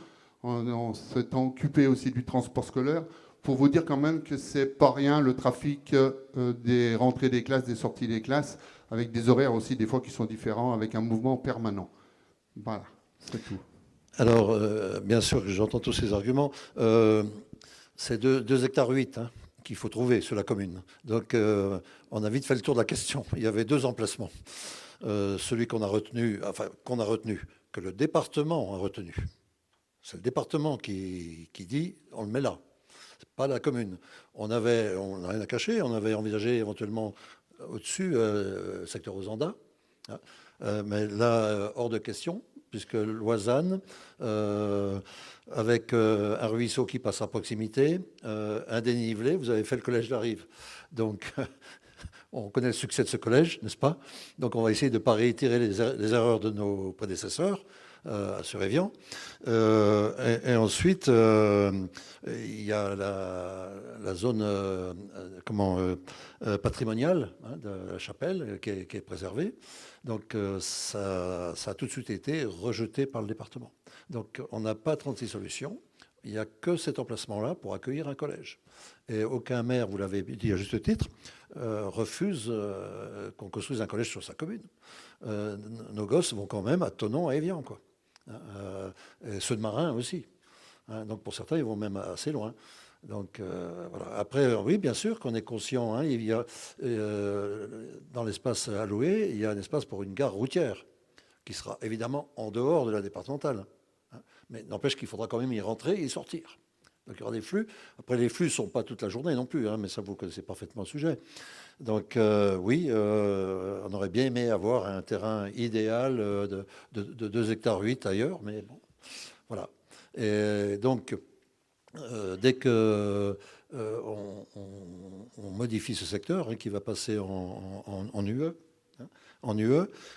en s'étant occupé aussi du transport scolaire, pour vous dire quand même que c'est pas rien le trafic des rentrées des classes, des sorties des classes, avec des horaires aussi des fois qui sont différents, avec un mouvement permanent. Voilà, c'est tout. Alors, bien sûr que j'entends tous ces arguments. C'est 2,8 hectares qu'il faut trouver sur la commune. Donc, on a vite fait le tour de la question. Il y avait 2 emplacements. Celui qu'on a retenu, que le département a retenu. C'est le département qui dit on le met là, c'est pas la commune. On n'a rien à cacher, on avait envisagé éventuellement au-dessus, secteur aux Andas, hein, mais là, hors de question, puisque Loisanne, avec un ruisseau qui passe à proximité, un dénivelé, vous avez fait le collège de la Rive. Donc, on connaît le succès de ce collège, n'est-ce pas? Donc, on va essayer de ne pas réitérer les erreurs de nos prédécesseurs sur Évian. Et ensuite, il y a la zone patrimoniale, hein, de la chapelle qui est préservée. Donc ça a tout de suite été rejeté par le département. Donc on n'a pas 36 solutions. Il n'y a que cet emplacement-là pour accueillir un collège. Et aucun maire, vous l'avez dit à juste titre, refuse qu'on construise un collège sur sa commune. Nos gosses vont quand même à Thonon, à Évian, quoi. Et ceux de Marin aussi. Hein, donc pour certains, ils vont même assez loin. Donc voilà. Après, oui, bien sûr qu'on est conscient. Hein, il y a, dans l'espace alloué, il y a un espace pour une gare routière qui sera évidemment en dehors de la départementale. Hein, mais n'empêche qu'il faudra quand même y rentrer et y sortir. Donc il y aura des flux. Après, les flux ne sont pas toute la journée non plus, hein, mais ça, vous connaissez parfaitement le sujet. Donc oui, on aurait bien aimé avoir un terrain idéal de 2,8 hectares ailleurs, mais bon, voilà. Et donc, dès que on modifie ce secteur, hein, qui va passer en UE, hein,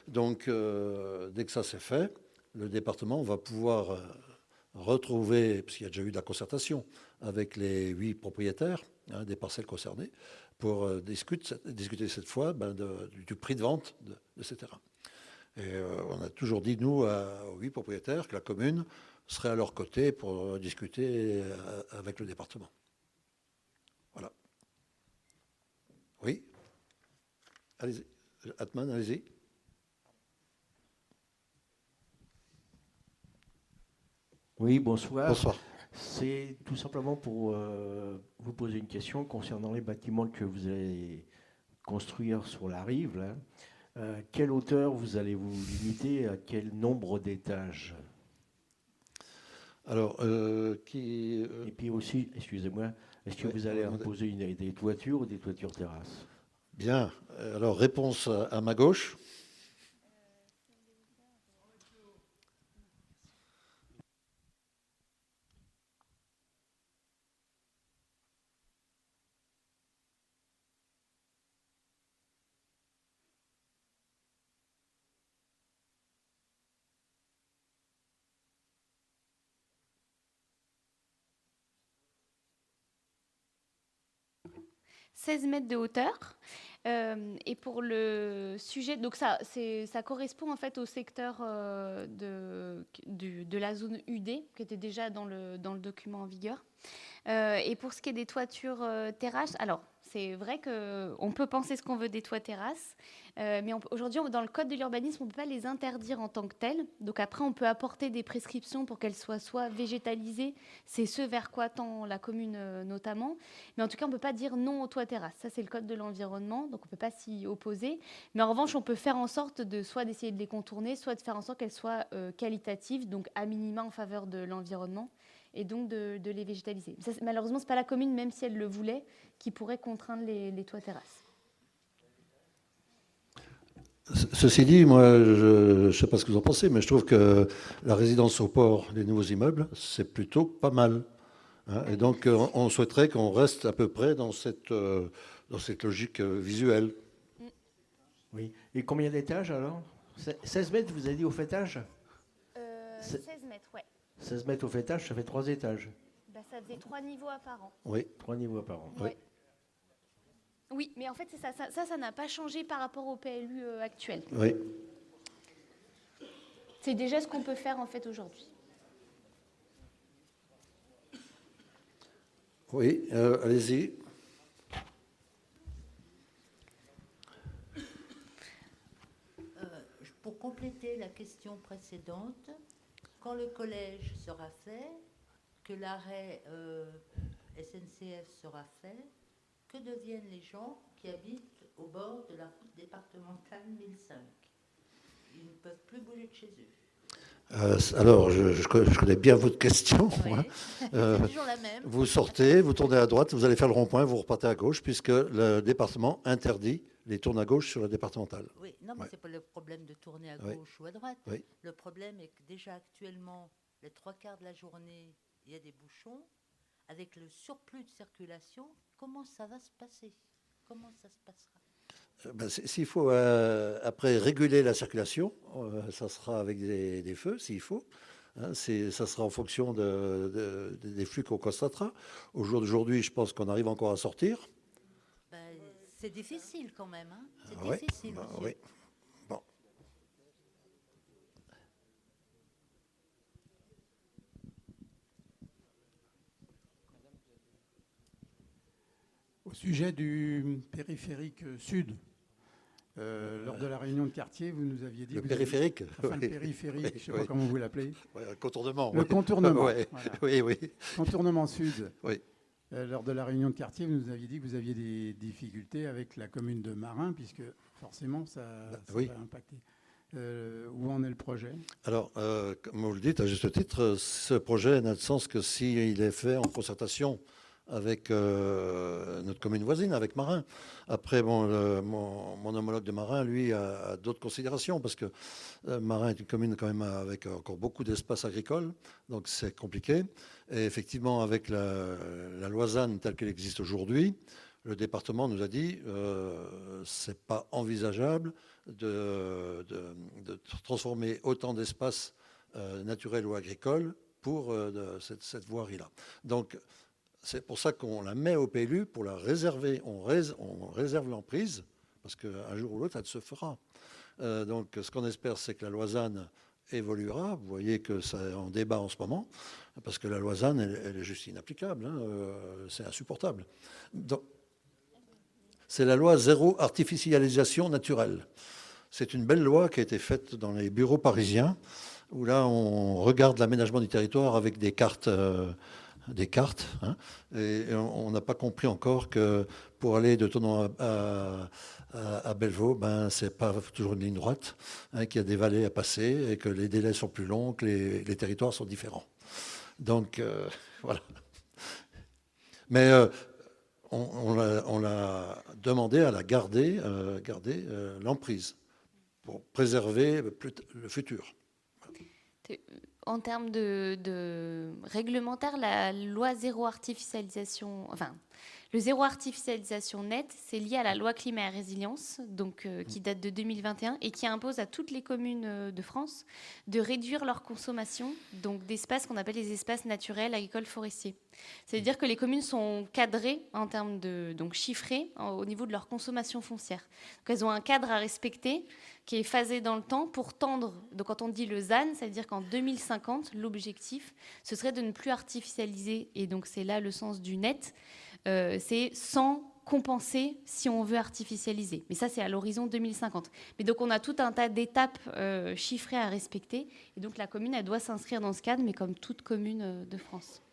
donc dès que ça c'est fait, le département va pouvoir retrouver, parce qu'il y a déjà eu de la concertation avec les 8 propriétaires, hein, des parcelles concernées, pour discuter cette fois du prix de vente de ces terrains. Et on a toujours dit, nous, aux 8 propriétaires, que la commune serait à leur côté pour discuter avec le département. Voilà. Oui. Allez-y. Atman, allez-y. Oui, bonsoir. Bonsoir. C'est tout simplement pour vous poser une question concernant les bâtiments que vous allez construire sur la rive. Là. Quelle hauteur vous allez vous limiter? À quel nombre d'étages? Alors, Et puis aussi, excusez-moi, est-ce que vous allez imposer des toitures ou des toitures terrasses? Bien. Alors, réponse à ma gauche. « 16 mètres de hauteur. Et pour le sujet, donc ça correspond en fait au secteur de la zone UD qui était déjà dans le document en vigueur. Et pour ce qui est des toitures terrasses, alors c'est vrai qu'on peut penser ce qu'on veut des toits terrasses, mais aujourd'hui, dans le code de l'urbanisme, on ne peut pas les interdire en tant que telles. Donc après, on peut apporter des prescriptions pour qu'elles soient soit végétalisées, c'est ce vers quoi tend la commune notamment, mais en tout cas, on ne peut pas dire non aux toits terrasses. Ça, c'est le code de l'environnement, donc on ne peut pas s'y opposer. Mais en revanche, on peut faire en sorte soit d'essayer de les contourner, soit de faire en sorte qu'elles soient qualitatives, donc à minima en faveur de l'environnement, et donc de les végétaliser. Ça, malheureusement, ce n'est pas la commune, même si elle le voulait, qui pourrait contraindre les toits terrasses. Ceci dit, moi, je ne sais pas ce que vous en pensez, mais je trouve que la résidence au port, les nouveaux immeubles, c'est plutôt pas mal. Hein, et donc, on souhaiterait qu'on reste à peu près dans cette logique visuelle. Oui. Et combien d'étages alors? 16 mètres, vous avez dit au faîtage? 16 mètres, ouais. 16 mètres au faîtage, ça fait 3 étages. Bah, ça faisait 3 niveaux apparents. Oui. 3 niveaux apparents. Ouais. Oui, mais en fait, c'est ça n'a pas changé par rapport au PLU actuel. Oui. C'est déjà ce qu'on peut faire en fait aujourd'hui. Oui, allez-y. Pour compléter la question précédente, quand le collège sera fait, que l'arrêt SNCF sera fait, que deviennent les gens qui habitent au bord de la route départementale 1005? Ils ne peuvent plus bouger de chez eux. Alors, je connais bien votre question. Oui. Hein. C'est toujours la même. Vous sortez, vous tournez à droite, vous allez faire le rond-point, vous repartez à gauche, puisque le département interdit les tournes à gauche sur la départementale. Oui, non, mais Ouais. c'est pas le problème de tourner à Oui. gauche ou à droite. Oui. Le problème est que déjà actuellement, les 3/4 de la journée, il y a des bouchons. Avec le surplus de circulation, comment ça va se passer? Comment ça se passera? S'il faut après réguler la circulation, ça sera avec des feux, s'il faut. Hein, ça sera en fonction des flux qu'on constatera. Au jour d'aujourd'hui, je pense qu'on arrive encore à sortir. Ben, c'est difficile quand même. Hein, c'est Oui, difficile, monsieur. oui. Bon. Au sujet du périphérique sud, lors de la réunion de quartier, vous nous aviez dit... Le que périphérique Enfin, le périphérique, Oui, je ne sais pas oui. comment vous l'appelez. Ouais, le contournement. Le oui. contournement. Ouais, voilà. Oui, oui. Contournement sud. Oui. Lors de la réunion de quartier, vous nous aviez dit que vous aviez des difficultés avec la commune de Marin, puisque forcément, ça oui. va impacter. Où en est le projet? Alors, comme vous le dites, à juste titre, ce projet n'a de sens que s'il est fait en concertation avec notre commune voisine, avec Marin. Après, bon, mon homologue de Marin, lui, a d'autres considérations, parce que Marin est une commune quand même avec encore beaucoup d'espace agricole, donc c'est compliqué. Et effectivement, avec la Loisane telle qu'elle existe aujourd'hui, le département nous a dit c'est pas envisageable de transformer autant d'espaces naturels ou agricoles pour cette voirie-là. Donc, c'est pour ça qu'on la met au PLU, pour la réserver. On réserve l'emprise, parce qu'un jour ou l'autre, elle se fera. Donc, ce qu'on espère, c'est que la Loisane évoluera. Vous voyez que c'est en débat en ce moment, parce que la Loisane, elle est juste inapplicable. Hein, c'est insupportable. Donc, c'est la loi zéro artificialisation naturelle. C'est une belle loi qui a été faite dans les bureaux parisiens, où là, on regarde l'aménagement du territoire avec des cartes, hein, et on n'a pas compris encore que pour aller de Thonon à Bellevaux, c'est pas toujours une ligne droite, hein, qu'il y a des vallées à passer et que les délais sont plus longs, que les territoires sont différents. Donc, voilà. Mais on l'a demandé à la garder l'emprise pour préserver le futur. En termes de réglementaire, la loi zéro artificialisation, enfin, le zéro artificialisation net, c'est lié à la loi climat et résilience, donc, qui date de 2021 et qui impose à toutes les communes de France de réduire leur consommation donc d'espaces qu'on appelle les espaces naturels, agricoles, forestiers. C'est-à-dire que les communes sont cadrées en termes donc chiffrées au niveau de leur consommation foncière. Donc elles ont un cadre à respecter qui est phasé dans le temps pour tendre. Donc quand on dit le ZAN, c'est-à-dire qu'en 2050, l'objectif, ce serait de ne plus artificialiser. Et donc c'est là le sens du net. C'est sans compenser si on veut artificialiser. Mais ça, c'est à l'horizon 2050. Mais donc on a tout un tas d'étapes chiffrées à respecter. Et donc la commune, elle doit s'inscrire dans ce cadre, mais comme toute commune de France.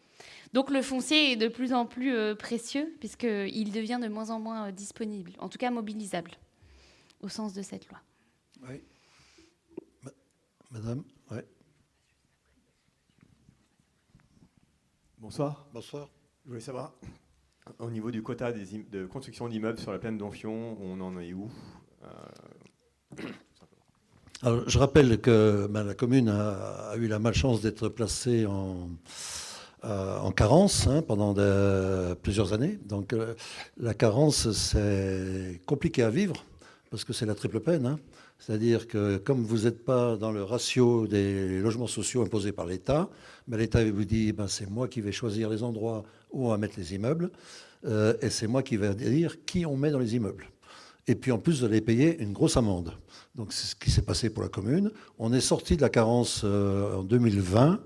Donc le foncier est de plus en plus précieux, puisqu'il devient de moins en moins disponible, en tout cas mobilisable, au sens de cette loi. Oui. Madame, oui. Bonsoir. Bonsoir. Je voulais savoir, au niveau du quota de construction d'immeubles sur la plaine d'Amphion, on en est où Alors, je rappelle que la commune a eu la malchance d'être placée en carence, hein, pendant plusieurs années. Donc la carence, c'est compliqué à vivre parce que c'est la triple peine. Hein. C'est-à-dire que comme vous n'êtes pas dans le ratio des logements sociaux imposés par l'État, l'État vous dit c'est moi qui vais choisir les endroits où on va mettre les immeubles et c'est moi qui vais dire qui on met dans les immeubles. Et puis en plus, vous allez payer une grosse amende. Donc c'est ce qui s'est passé pour la commune. On est sorti de la carence en 2020.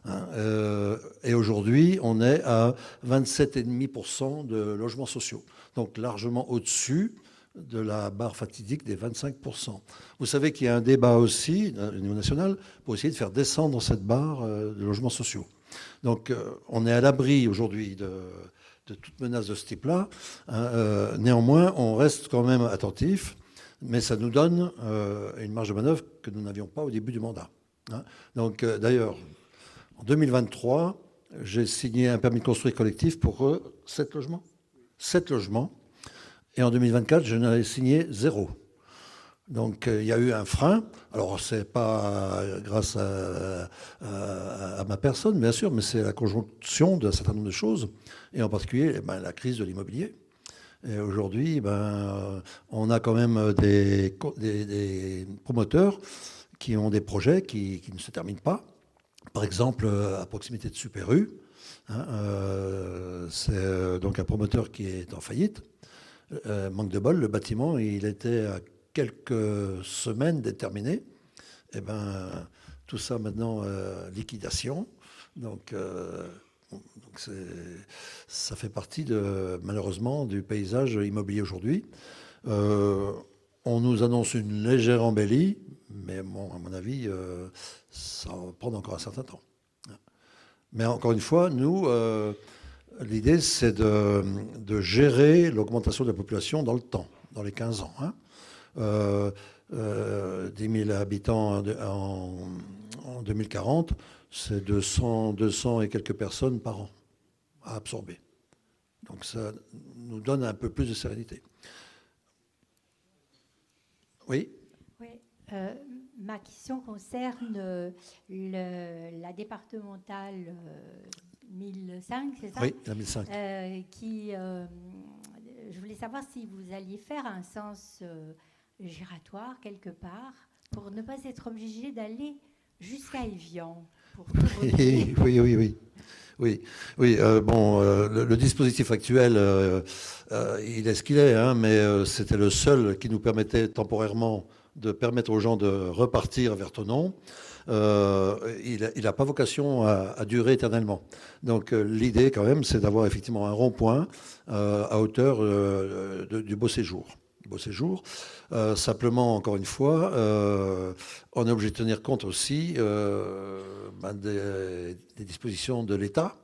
Hein, et aujourd'hui, on est à 27,5% de logements sociaux. Donc largement au-dessus de la barre fatidique des 25%. Vous savez qu'il y a un débat aussi, au niveau national, pour essayer de faire descendre cette barre de logements sociaux. Donc on est à l'abri aujourd'hui de toute menace de ce type-là. Hein, néanmoins, on reste quand même attentif, mais ça nous donne une marge de manœuvre que nous n'avions pas au début du mandat. Hein. Donc, d'ailleurs, en 2023, j'ai signé un permis de construire collectif pour 7 logements. 7 logements. Et en 2024, je n'en ai signé 0. Donc, il y a eu un frein. Alors, ce n'est pas grâce à ma personne, bien sûr, mais c'est la conjonction d'un certain nombre de choses, et en particulier la crise de l'immobilier. Et aujourd'hui, on a quand même des promoteurs qui ont des projets qui ne se terminent pas. Par exemple, à proximité de Super U, hein, c'est donc un promoteur qui est en faillite. Manque de bol, le bâtiment, il était à quelques semaines d'être terminé. Et tout ça maintenant, liquidation. Donc ça fait partie, malheureusement, du paysage immobilier aujourd'hui. On nous annonce une légère embellie, mais bon, à mon avis, ça va prendre encore un certain temps. Mais encore une fois, nous, l'idée, c'est de gérer l'augmentation de la population dans le temps, dans les 15 ans. Hein. 10 000 habitants en 2040, c'est 200 et quelques personnes par an à absorber. Donc ça nous donne un peu plus de sérénité. Oui. Oui. Ma question concerne la départementale 1005, c'est ça? Oui, la 1005. Je voulais savoir si vous alliez faire un sens giratoire quelque part pour ne pas être obligé d'aller jusqu'à Évian. Oui. Le dispositif actuel, il est ce qu'il est, hein, mais c'était le seul qui nous permettait temporairement de permettre aux gens de repartir vers Thonon. Il n'a pas vocation à durer éternellement. Donc l'idée quand même, c'est d'avoir effectivement un rond-point à hauteur du beau séjour. Simplement, encore une fois, on est obligé de tenir compte aussi des dispositions de l'État,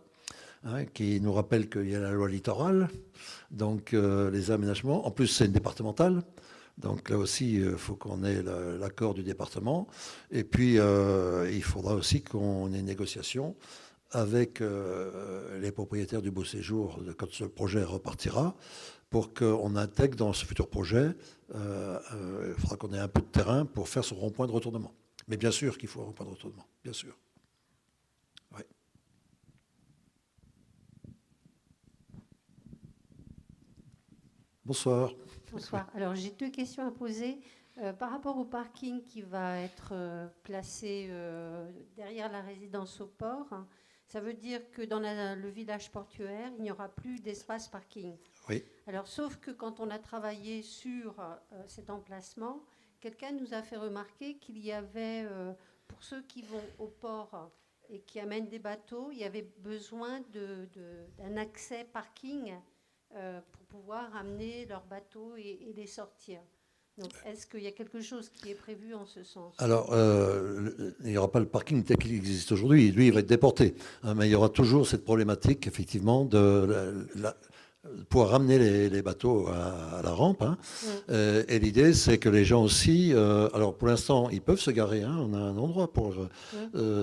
hein, qui nous rappellent qu'il y a la loi littorale, donc les aménagements. En plus, c'est une départementale. Donc là aussi, il faut qu'on ait l'accord du département. Et puis, il faudra aussi qu'on ait une négociation avec les propriétaires du beau séjour quand ce projet repartira, pour qu'on intègre dans ce futur projet, il faudra qu'on ait un peu de terrain pour faire ce rond-point de retournement. Mais bien sûr qu'il faut un rond-point de retournement, bien sûr. Ouais. Bonsoir. Bonsoir. Alors j'ai 2 questions à poser. Par rapport au parking qui va être placé derrière la résidence au port, hein, ça veut dire que dans le village portuaire, il n'y aura plus d'espace parking. Oui. Alors, sauf que quand on a travaillé sur cet emplacement, quelqu'un nous a fait remarquer qu'il y avait, pour ceux qui vont au port et qui amènent des bateaux, il y avait besoin d'un accès parking pour pouvoir amener leurs bateaux et les sortir. Donc, est-ce qu'il y a quelque chose qui est prévu en ce sens? Alors, il n'y aura pas le parking tel qu'il existe aujourd'hui. Lui, il va être déporté. Hein, mais il y aura toujours cette problématique, effectivement, de pouvoir ramener les bateaux à la rampe. Hein. Et l'idée, c'est que les gens aussi... alors, pour l'instant, ils peuvent se garer. Hein, on a un endroit pour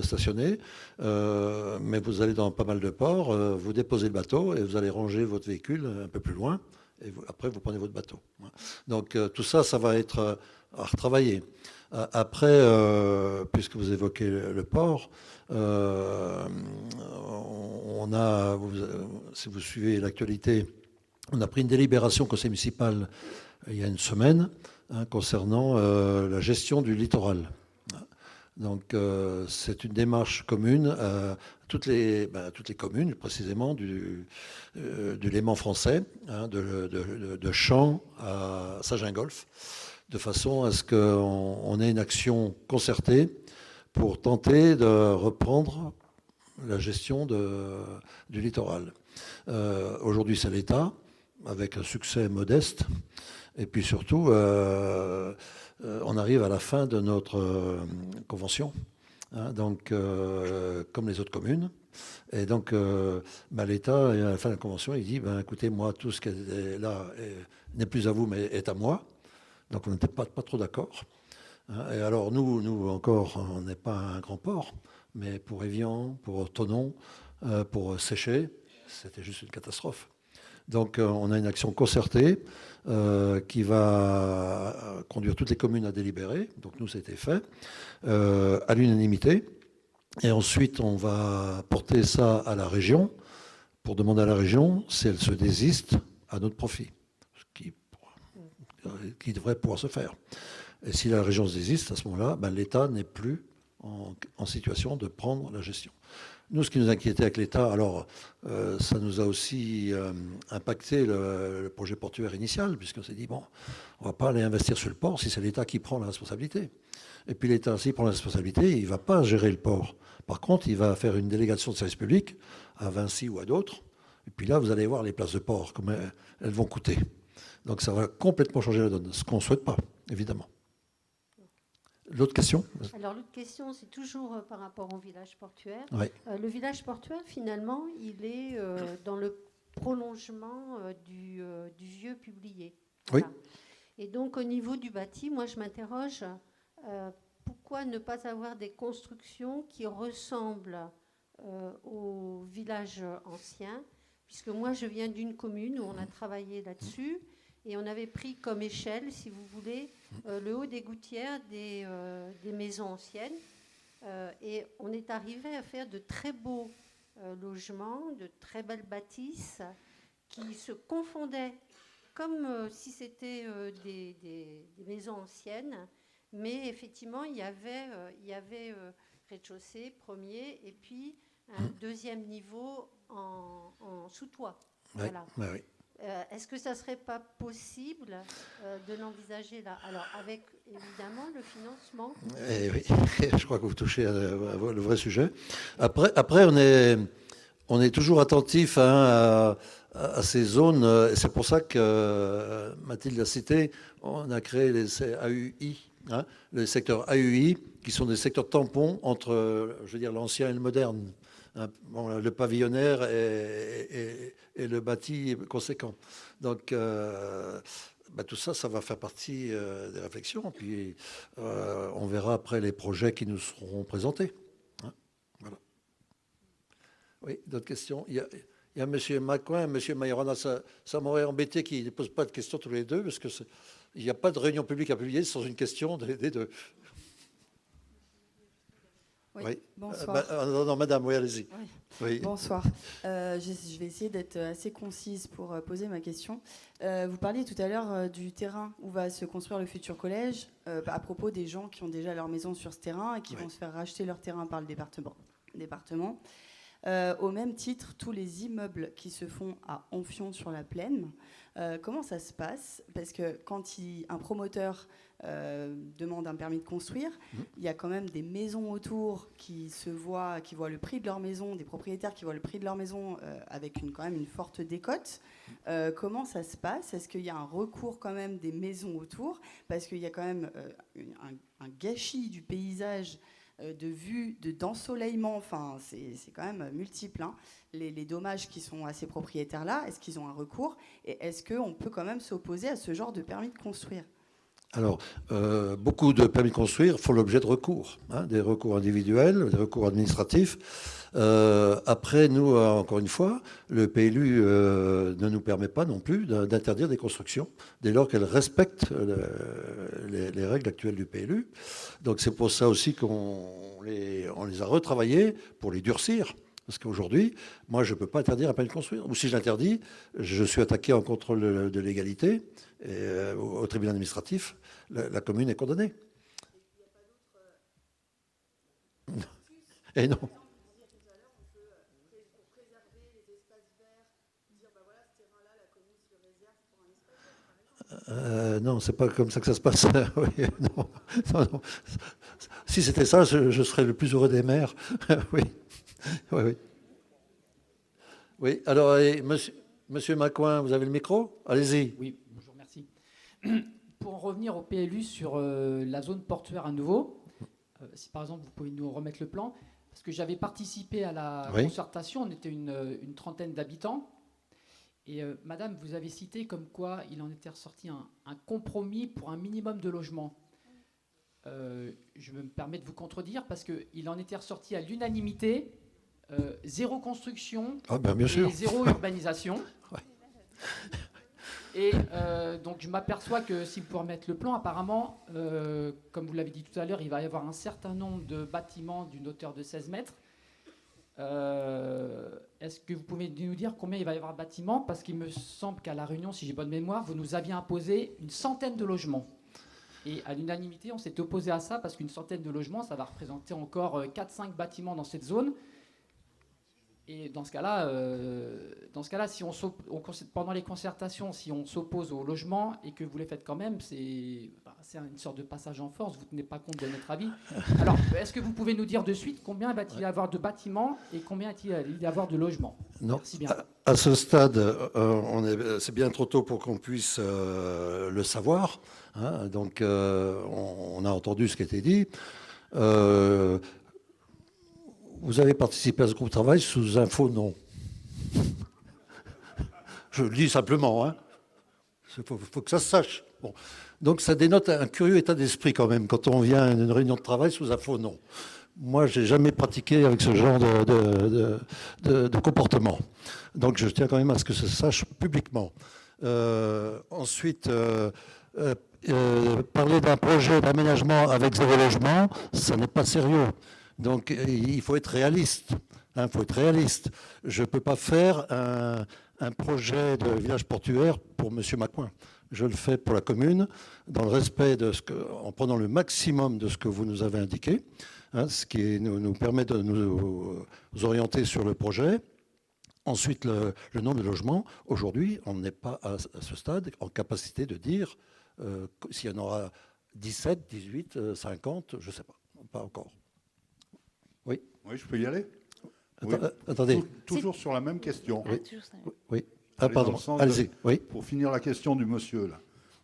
stationner. Mais vous allez dans pas mal de ports, vous déposez le bateau et vous allez ranger votre véhicule un peu plus loin. Et après, vous prenez votre bateau. Donc, tout ça, ça va être à retravailler. Après, puisque vous évoquez le port, on a, si vous suivez l'actualité, on a pris une délibération au conseil municipal il y a une semaine, hein, concernant la gestion du littoral. Donc, c'est une démarche commune à toutes les communes, précisément, du Léman français, hein, de Champs à Sagengolf, de façon à ce qu'on ait une action concertée pour tenter de reprendre la gestion du littoral. Aujourd'hui, c'est l'État, avec un succès modeste. Et puis surtout, on arrive à la fin de notre convention, hein, donc, comme les autres communes. Et donc, l'État, à la fin de la convention, il dit, écoutez, moi, tout ce qui est là n'est plus à vous, mais est à moi. Donc, on n'était pas trop d'accord. Et alors nous encore, on n'est pas un grand port, mais pour Évian, pour Thonon, pour Séché, c'était juste une catastrophe. Donc on a une action concertée qui va conduire toutes les communes à délibérer. Donc nous, ça a été fait à l'unanimité. Et ensuite, on va porter ça à la région pour demander à la région si elle se désiste à notre profit, ce qui devrait pouvoir se faire. Et si la région se désiste, à ce moment-là, ben, l'État n'est plus en situation de prendre la gestion. Nous, ce qui nous inquiétait avec l'État, alors ça nous a aussi impacté le projet portuaire initial, puisqu'on s'est dit, bon, on ne va pas aller investir sur le port si c'est l'État qui prend la responsabilité. Et puis l'État, s'il prend la responsabilité, il ne va pas gérer le port. Par contre, il va faire une délégation de service public à Vinci ou à d'autres. Et puis là, vous allez voir les places de port, comment elles vont coûter. Donc ça va complètement changer la donne, ce qu'on ne souhaite pas, évidemment. L'autre question ? Alors l'autre question, c'est toujours par rapport au village portuaire. Oui. Le village portuaire, finalement, il est dans le prolongement du vieux publié. Voilà. Oui. Et donc au niveau du bâti, moi je m'interroge, pourquoi ne pas avoir des constructions qui ressemblent au village ancien, puisque moi je viens d'une commune où on a travaillé là-dessus. Et on avait pris comme échelle, si vous voulez, le haut des gouttières des maisons anciennes. Et on est arrivé à faire de très beaux logements, de très belles bâtisses qui se confondaient comme si c'était des maisons anciennes. Mais effectivement, il y avait rez-de-chaussée, premier, et puis un deuxième niveau en sous-toit. Oui, voilà. Oui. Est-ce que ça ne serait pas possible de l'envisager là? Alors, avec évidemment le financement. Eh oui, je crois que vous touchez le vrai sujet. Après on est toujours attentif à ces zones. C'est pour ça que Mathilde l'a cité, on a créé les AUI, les secteurs AUI, qui sont des secteurs tampons entre, je veux dire, l'ancien et le moderne. Bon, le pavillonnaire et le bâti conséquent. Donc, tout ça, ça va faire partie des réflexions. Puis, on verra après les projets qui nous seront présentés. Voilà. Oui, d'autres questions? Il y a M. Macoin et M. Majorana. Ça m'aurait embêté qu'ils ne posent pas de questions tous les deux, parce qu'il n'y a pas de réunion publique à publier sans une question des deux. Oui. Bonsoir. Non, madame, oui, allez-y. Oui. Oui. Bonsoir. Je vais essayer d'être assez concise pour poser ma question. Vous parliez tout à l'heure du terrain où va se construire le futur collège, à propos des gens qui ont déjà leur maison sur ce terrain et qui vont se faire racheter leur terrain par le département. Au même titre, tous les immeubles qui se font à Amphion-sur-la-Plaine, comment ça se passe? Parce que quand un promoteur demande un permis de construire, il y a quand même des maisons autour qui voient le prix de leur maison, des propriétaires qui voient le prix de leur maison avec quand même une forte décote. Comment ça se passe? Est-ce qu'il y a un recours quand même des maisons autour? Parce qu'il y a quand même un gâchis du paysage, de vue, d'ensoleillement, enfin, c'est quand même multiple, hein. Les dommages qui sont à ces propriétaires-là, est-ce qu'ils ont un recours? Et est-ce qu'on peut quand même s'opposer à ce genre de permis de construire? Alors, beaucoup de permis de construire font l'objet de recours, des recours individuels, des recours administratifs. Après, nous, encore une fois, le PLU ne nous permet pas non plus d'interdire des constructions dès lors qu'elles respectent les règles actuelles du PLU. Donc c'est pour ça aussi qu'on les a retravaillés pour les durcir. Parce qu'aujourd'hui, moi, je ne peux pas interdire un permis de construire. Ou si je l'interdis, je suis attaqué en contrôle de légalité et, au tribunal administratif. La commune est condamnée. Et non. Non, c'est pas comme ça que ça se passe. Oui, non. Si c'était ça, je serais le plus heureux des maires. Oui. Oui. Oui, alors, monsieur Macoin, vous avez le micro? Allez-y. Oui, bonjour, merci. Pour en revenir au PLU sur la zone portuaire à nouveau, si par exemple vous pouvez nous remettre le plan, parce que j'avais participé à la concertation, on était une trentaine d'habitants, et madame, vous avez cité comme quoi il en était ressorti un compromis pour un minimum de logements. je me permets de vous contredire parce qu'il en était ressorti à l'unanimité, zéro construction bien sûr. et zéro urbanisation. Et donc je m'aperçois que si vous pouvez remettre le plan, apparemment, comme vous l'avez dit tout à l'heure, il va y avoir un certain nombre de bâtiments d'une hauteur de 16 mètres. Est-ce que vous pouvez nous dire combien il va y avoir de bâtiments? Parce qu'il me semble qu'à La Réunion, si j'ai bonne mémoire, vous nous aviez imposé une centaine de logements. Et à l'unanimité, on s'est opposé à ça parce qu'une centaine de logements, ça va représenter encore 4-5 bâtiments dans cette zone. Et dans ce cas-là, si pendant les concertations, si on s'oppose au logement et que vous les faites quand même, c'est une sorte de passage en force. Vous ne tenez pas compte de notre avis. Alors, est-ce que vous pouvez nous dire de suite combien va-t-il y avoir de bâtiments et combien va-t-il y avoir de logements? Non. Merci bien. À ce stade, c'est bien trop tôt pour qu'on puisse le savoir. Hein. Donc, on a entendu ce qui a été dit. Vous avez participé à ce groupe de travail sous un faux nom. Je le dis simplement. Hein. Faut que ça se sache. Bon. Donc ça dénote un curieux état d'esprit quand même quand on vient à une réunion de travail sous un faux nom. Moi, je n'ai jamais pratiqué avec ce genre de comportement. Donc je tiens quand même à ce que ça se sache publiquement. Ensuite, parler d'un projet d'aménagement avec zéro logement, ça n'est pas sérieux. Donc il faut être réaliste. Il faut être réaliste. Je ne peux pas faire un projet de village portuaire pour M. Macouin. Je le fais pour la commune, dans le respect en prenant le maximum de ce que vous nous avez indiqué, ce qui nous permet de nous orienter sur le projet. Ensuite, le nombre de logements. Aujourd'hui, on n'est pas à ce stade en capacité de dire s'il y en aura 17, 18, 50, je ne sais pas. Pas encore. Oui. Oui, je peux y aller. Attendez. Toujours sur la même question. Oui. Pardon. Allez-y. Oui. Pour finir la question du monsieur, là.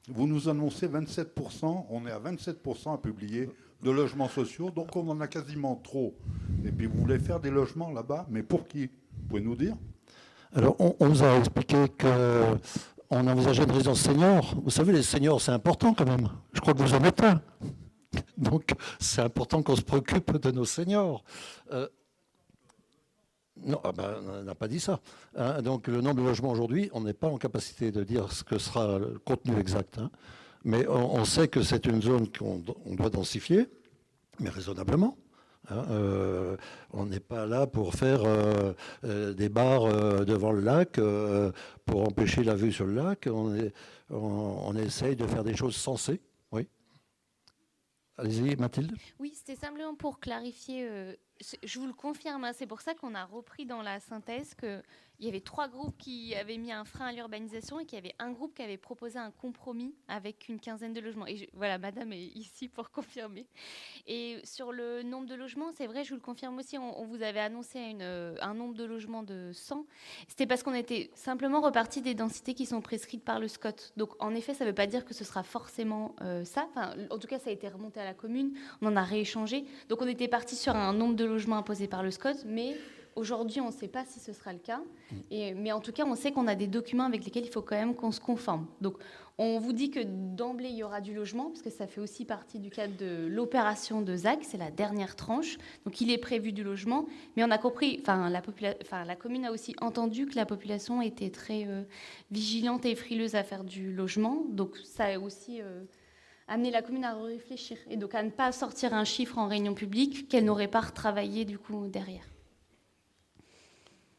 Vous nous annoncez 27%, on est à 27% à publier de logements sociaux, donc on en a quasiment trop. Et puis vous voulez faire des logements là-bas, mais pour qui? Vous pouvez nous dire? Alors, on vous a expliqué qu'on envisageait une résidence senior. Vous savez, les seniors, c'est important quand même. Je crois que vous en êtes un. Donc, c'est important qu'on se préoccupe de nos seniors. Non, on n'a pas dit ça. Hein. Donc, le nombre de logements aujourd'hui, on n'est pas en capacité de dire ce que sera le contenu exact. Hein. Mais on sait que c'est une zone qu'on doit densifier, mais raisonnablement. Hein. On n'est pas là pour faire des bars devant le lac, pour empêcher la vue sur le lac. On essaye de faire des choses sensées. Oui. Allez-y, Mathilde. Oui, c'était simplement pour clarifier. Je vous le confirme, hein, c'est pour ça qu'on a repris dans la synthèse qu'il y avait 3 groupes qui avaient mis un frein à l'urbanisation et qu'il y avait un groupe qui avait proposé un compromis avec une quinzaine de logements. Et voilà, madame est ici pour confirmer. Et sur le nombre de logements, c'est vrai, je vous le confirme aussi, on vous avait annoncé un nombre de logements de 100. C'était parce qu'on était simplement reparti des densités qui sont prescrites par le SCOT. Donc en effet, ça ne veut pas dire que ce sera forcément ça. Enfin, en tout cas, ça a été remonté à la commune, on en a rééchangé. Donc on était parti sur un nombre de logements imposés par le SCOT, mais aujourd'hui, on ne sait pas si ce sera le cas. Mais en tout cas, on sait qu'on a des documents avec lesquels il faut quand même qu'on se conforme. Donc, on vous dit que d'emblée, il y aura du logement, parce que ça fait aussi partie du cadre de l'opération de ZAC, c'est la dernière tranche. Donc, il est prévu du logement. Mais on a compris, la commune a aussi entendu que la population était très vigilante et frileuse à faire du logement. Donc, ça a aussi amené la commune à réfléchir. Et donc, à ne pas sortir un chiffre en réunion publique qu'elle n'aurait pas retravaillé, du coup, derrière.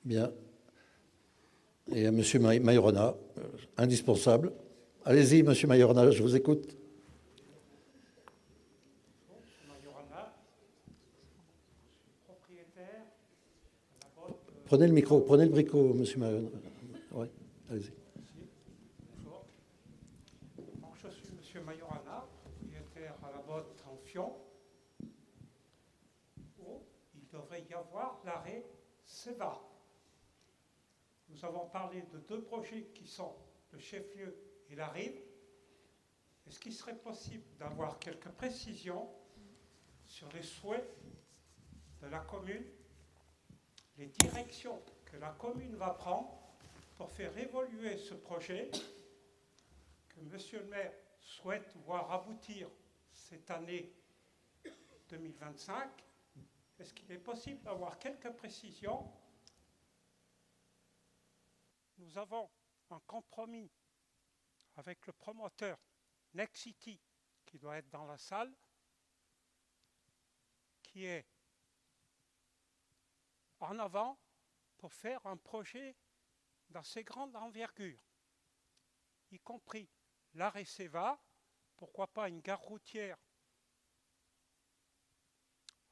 Bien. Et à M. Majorana, indispensable. Allez-y, M. Majorana, je vous écoute. Prenez le micro, prenez le bricot, M. Majorana. Oui, allez-y. Bonjour. Donc, je suis M. Majorana, propriétaire à la botte en Fion, où il devrait y avoir l'arrêt SEVA. Nous avons parlé de 2 projets qui sont le chef-lieu et la rive. Est-ce qu'il serait possible d'avoir quelques précisions sur les souhaits de la commune, les directions que la commune va prendre pour faire évoluer ce projet que Monsieur le maire souhaite voir aboutir cette année 2025. Est-ce qu'il est possible d'avoir quelques précisions? Nous avons un compromis avec le promoteur Next City, qui doit être dans la salle, qui est en avant pour faire un projet d'assez grande envergure, y compris l'arrêt Seva, pourquoi pas une gare routière,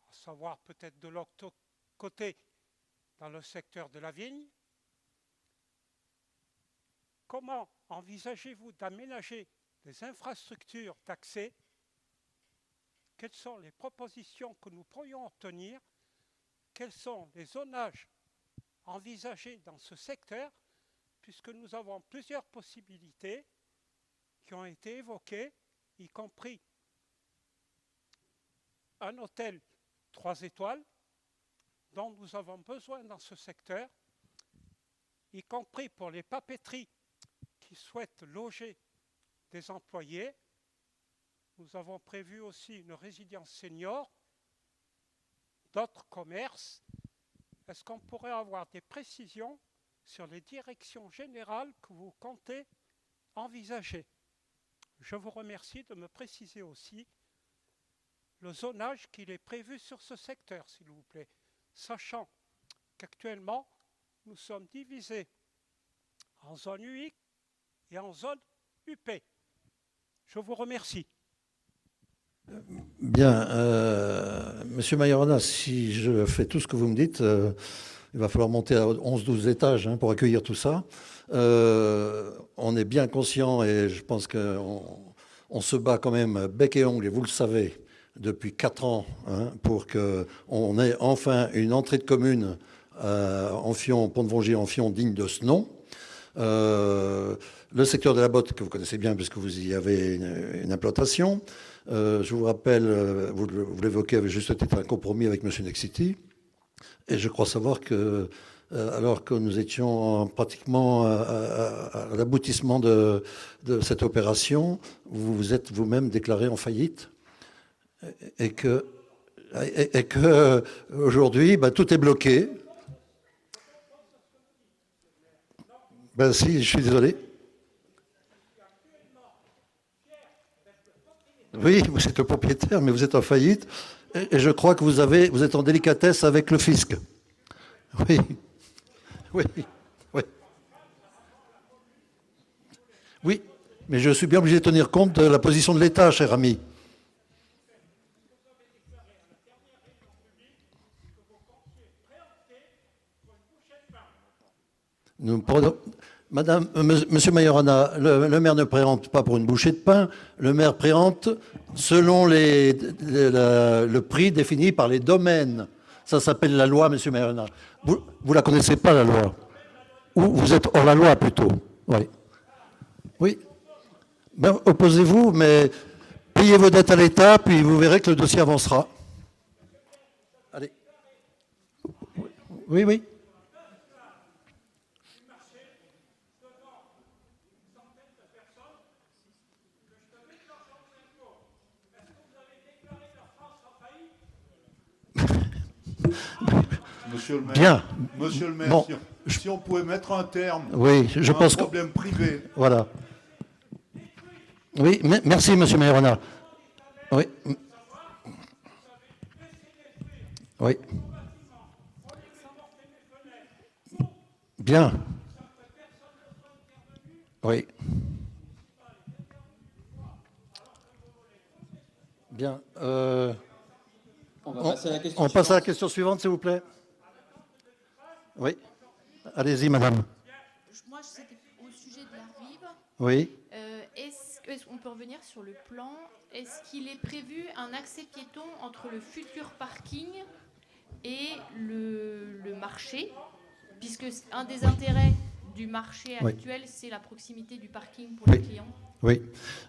à savoir peut-être de l'autre côté dans le secteur de la Vigne. Comment envisagez-vous d'aménager des infrastructures d'accès? Quelles sont les propositions que nous pourrions obtenir? Quels sont les zonages envisagés dans ce secteur? Puisque nous avons plusieurs possibilités qui ont été évoquées, y compris un hôtel 3 étoiles dont nous avons besoin dans ce secteur, y compris pour les papeteries qui souhaitent loger des employés. Nous avons prévu aussi une résidence senior, d'autres commerces. Est-ce qu'on pourrait avoir des précisions sur les directions générales que vous comptez envisager? Je vous remercie de me préciser aussi le zonage qu'il est prévu sur ce secteur, s'il vous plaît, sachant qu'actuellement, nous sommes divisés en zone UI et en zone UP. Je vous remercie. Bien, Monsieur Majorana, si je fais tout ce que vous me dites, il va falloir monter à 11-12 étages pour accueillir tout ça. On est bien conscient et je pense qu'on se bat quand même bec et ongle, et vous le savez, depuis 4 ans, pour qu'on ait enfin une entrée de commune en Fion, Pont-de-Vongier-en-Fion digne de ce nom. Le secteur de la botte, que vous connaissez bien puisque vous y avez une implantation. Je vous rappelle, vous l'évoquez avec juste titre, un compromis avec M. Nexity. Et je crois savoir que, alors que nous étions pratiquement à l'aboutissement de cette opération, vous vous êtes vous-même déclaré en faillite. Et que aujourd'hui, tout est bloqué. Ben si, je suis désolé. Oui, vous êtes le propriétaire, mais vous êtes en faillite. Et je crois que vous êtes en délicatesse avec le fisc. Oui. Oui. Oui. Oui, mais je suis bien obligé de tenir compte de la position de l'État, cher ami. Monsieur Majorana, le maire ne préempte pas pour une bouchée de pain, le maire préempte selon le prix défini par les domaines. Ça s'appelle la loi, monsieur Majorana. Vous ne la connaissez pas, la loi? Ou vous êtes hors la loi, plutôt? Oui. Oui. Ben, opposez-vous, mais payez vos dettes à l'État, puis vous verrez que le dossier avancera. Allez. Oui, oui. Monsieur le maire, bien. Monsieur le maire, Bon. si on pouvait mettre un terme Oui, je à pense un problème privé. Voilà. Oui, merci, monsieur Majorana. Oui. Oui. Bien. Oui. Bien. On passe à la question suivante, s'il vous plaît. Oui. Allez-y, madame. Moi, c'était au sujet de la rive. Oui. Est-ce qu'on peut revenir sur le plan? Est-ce qu'il est prévu un accès piéton entre le futur parking et le marché? Puisque un des intérêts du marché actuel, c'est la proximité du parking pour les clients. Oui.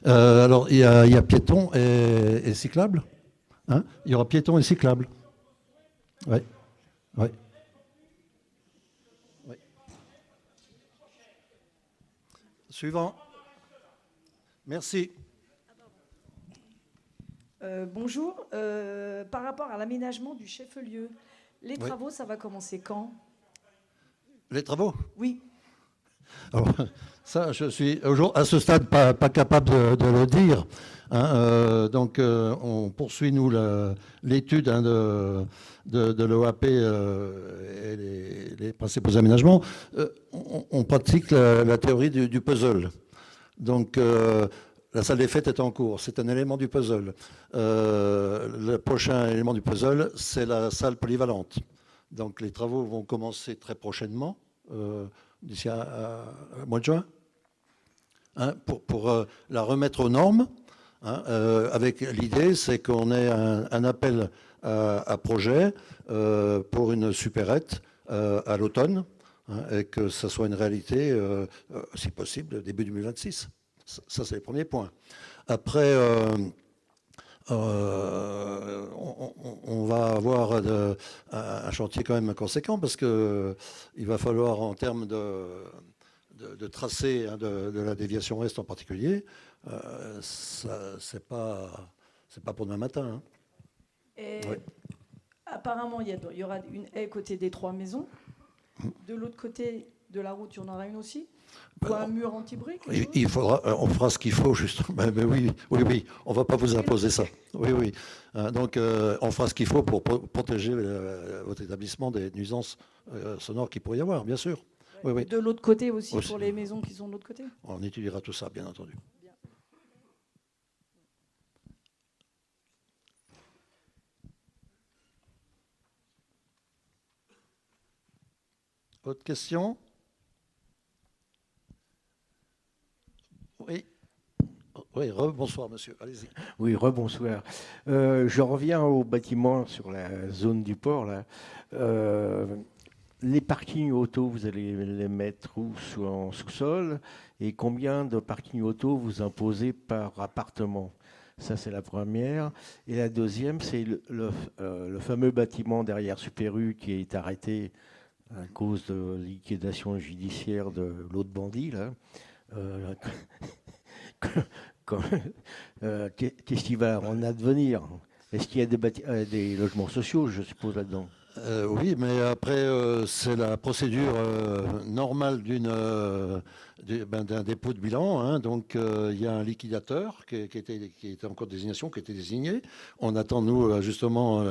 Alors, il y a piéton et cyclable. Hein, il y aura piéton et cyclable. Oui. Oui. Oui. Suivant. Merci. Bonjour. Par rapport à l'aménagement du chef-lieu, les travaux, ça va commencer quand? Les travaux? Oui. Alors, ça, je suis à ce stade pas capable de le dire. Hein, donc, on poursuit, nous, l'étude de l'OAP et les principaux aménagements. On pratique la théorie du puzzle. Donc, la salle des fêtes est en cours. C'est un élément du puzzle. Le prochain élément du puzzle, c'est la salle polyvalente. Donc, les travaux vont commencer très prochainement. D'ici à mois de juin, hein, pour la remettre aux normes, hein, avec l'idée, c'est qu'on ait un appel à projet pour une supérette à l'automne, hein, et que ça soit une réalité, si possible, début 2026. Ça, c'est les premiers points. Après, on va avoir un chantier quand même conséquent parce qu'il va falloir, en termes de tracé, hein, de la déviation est en particulier, c'est pas pour demain matin. Hein. Et apparemment, il y aura une haie côté des 3 maisons. De l'autre côté de la route, il y en aura une aussi. Ou un mur anti-bruit. Il faudra, on fera ce qu'il faut, justement. Mais oui, on ne va pas vous imposer ça. Oui. Donc, on fera ce qu'il faut pour protéger votre établissement des nuisances sonores qu'il pourrait y avoir, bien sûr. Oui. De l'autre côté aussi, pour les maisons qui sont de l'autre côté. On étudiera tout ça, bien entendu. Bien. Autre question? Oui, rebonsoir monsieur, allez-y. Oui, rebonsoir. Je reviens au bâtiment sur la zone du port. Là. Les parkings auto, vous allez les mettre où? En sous-sol? Et combien de parkings auto vous imposez par appartement? Ça, c'est la première. Et la deuxième, c'est le fameux bâtiment derrière Super U qui est arrêté à cause de liquidation judiciaire de l'autre bandit, là. Qu'est-ce qui va en advenir? Est-ce qu'il y a des logements sociaux, je suppose, là-dedans? Oui, mais après, c'est la procédure normale d'un dépôt de bilan. Hein. Donc, il y a un liquidateur qui était en cours de désignation, qui a été désigné. On attend, nous, justement,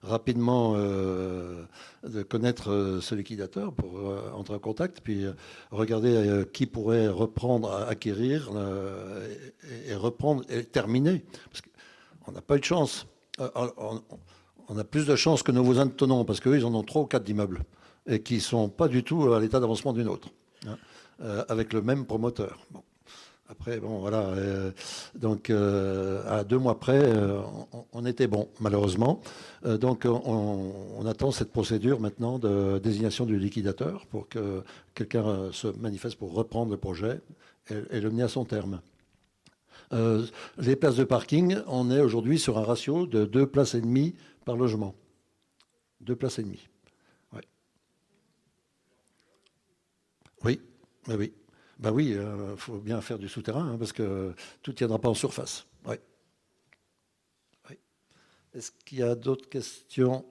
rapidement de connaître ce liquidateur pour entrer en contact, puis regarder qui pourrait reprendre, acquérir et reprendre et terminer. Parce qu'on n'a pas eu de chance. On a plus de chance que nos voisins de Thonon, parce qu'eux, ils en ont 3 ou 4 d'immeubles, et qui ne sont pas du tout à l'état d'avancement d'une autre, hein, avec le même promoteur. Bon. Après, bon, voilà. Donc, à 2 mois près, on était bon, malheureusement. Donc, on attend cette procédure maintenant de désignation du liquidateur pour que quelqu'un se manifeste pour reprendre le projet et le mener à son terme. Les places de parking, on est aujourd'hui sur un ratio de 2 places et demie par logement. 2 places et demie. Ouais. Oui. Ben oui, faut bien faire du souterrain, hein, parce que tout ne tiendra pas en surface. Ouais. Est-ce qu'il y a d'autres questions?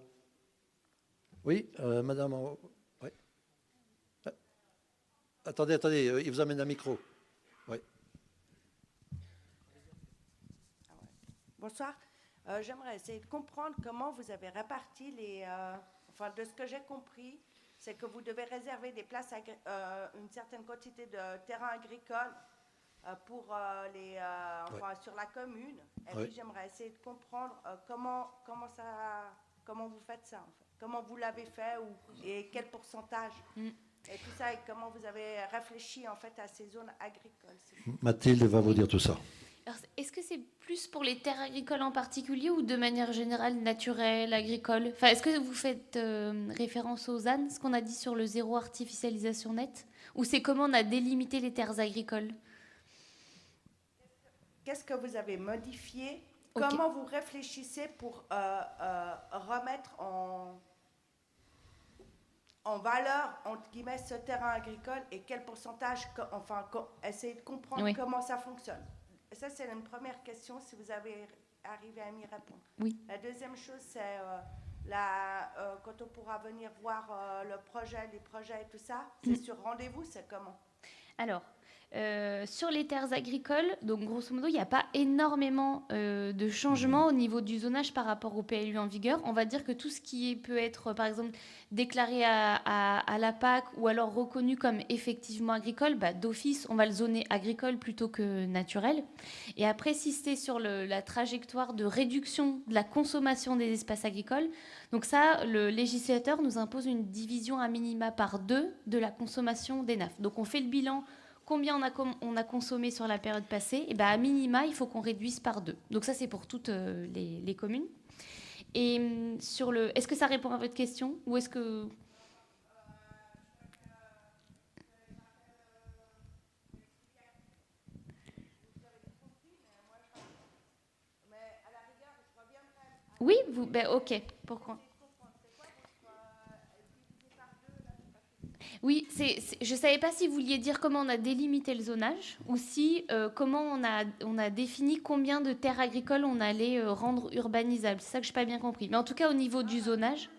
Oui, madame. Oui. Attendez, il vous amène un micro. Oui. Bonsoir. J'aimerais essayer de comprendre comment vous avez réparti enfin, de ce que j'ai compris, c'est que vous devez réserver des places, une certaine quantité de terrain agricole pour sur la commune. Et puis j'aimerais essayer de comprendre comment vous faites ça, en fait. Comment vous l'avez fait et quel pourcentage. Et tout ça, et comment vous avez réfléchi en fait à ces zones agricoles. Mathilde va vous dire tout ça. Alors, est-ce que c'est plus pour les terres agricoles en particulier ou de manière générale naturelle, agricole? Enfin, est-ce que vous faites référence aux ZAN, ce qu'on a dit sur le zéro artificialisation nette? Ou c'est comment on a délimité les terres agricoles? Qu'est-ce que vous avez modifié? Comment vous réfléchissez pour remettre en valeur, entre guillemets, ce terrain agricole et quel pourcentage, essayer de comprendre comment ça fonctionne. Ça, c'est une première question, si vous avez arriver à m'y répondre. Oui. La deuxième chose, c'est quand on pourra venir voir les projets et tout ça, c'est sur rendez-vous, c'est comment? Alors, sur les terres agricoles, donc grosso modo, il n'y a pas énormément de changements au niveau du zonage par rapport au PLU en vigueur. On va dire que tout ce qui peut être, par exemple, déclaré à la PAC ou alors reconnu comme effectivement agricole, d'office, on va le zoner agricole plutôt que naturel. Et après, si c'est sur la trajectoire de réduction de la consommation des espaces agricoles, donc ça, le législateur nous impose une division à minima par 2 de la consommation des NAF. Donc on fait le bilan. Combien on a consommé sur la période passée? Et à minima, il faut qu'on réduise par 2. Donc ça, c'est pour toutes les communes. Et est-ce que ça répond à votre question? Ou est-ce que... Oui, ok. Pourquoi? Oui, je ne savais pas si vous vouliez dire comment on a délimité le zonage ou si comment on a défini combien de terres agricoles on allait rendre urbanisables. C'est ça que je n'ai pas bien compris. Mais en tout cas, au niveau du zonage...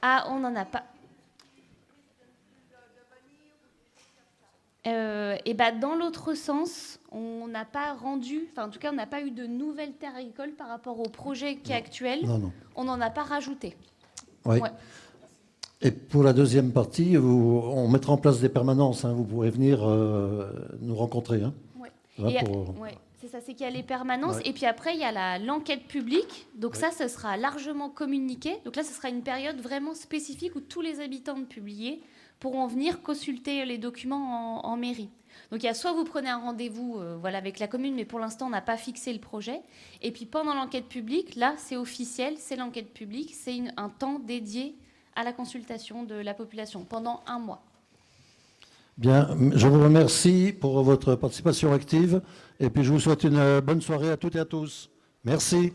Ah, on n'en a pas... Et dans l'autre sens, on n'a pas rendu... Enfin, en tout cas, on n'a pas eu de nouvelles terres agricoles par rapport au projet qui est actuel. Non. On n'en a pas rajouté. Oui. Ouais. Et pour la deuxième partie, on mettra en place des permanences. Vous pourrez venir nous rencontrer. Oui. C'est ça, c'est qu'il y a les permanences. Ouais. Et puis après, il y a l'enquête publique. Donc ça, ce sera largement communiqué. Donc là, ce sera une période vraiment spécifique où tous les habitants de Publier pourront venir consulter les documents en mairie. Donc, il y a soit vous prenez un rendez-vous avec la commune, mais pour l'instant, on n'a pas fixé le projet. Et puis, pendant l'enquête publique, là, c'est officiel, c'est l'enquête publique, c'est un temps dédié à la consultation de la population pendant 1 mois. Bien, je vous remercie pour votre participation active et puis je vous souhaite une bonne soirée à toutes et à tous. Merci.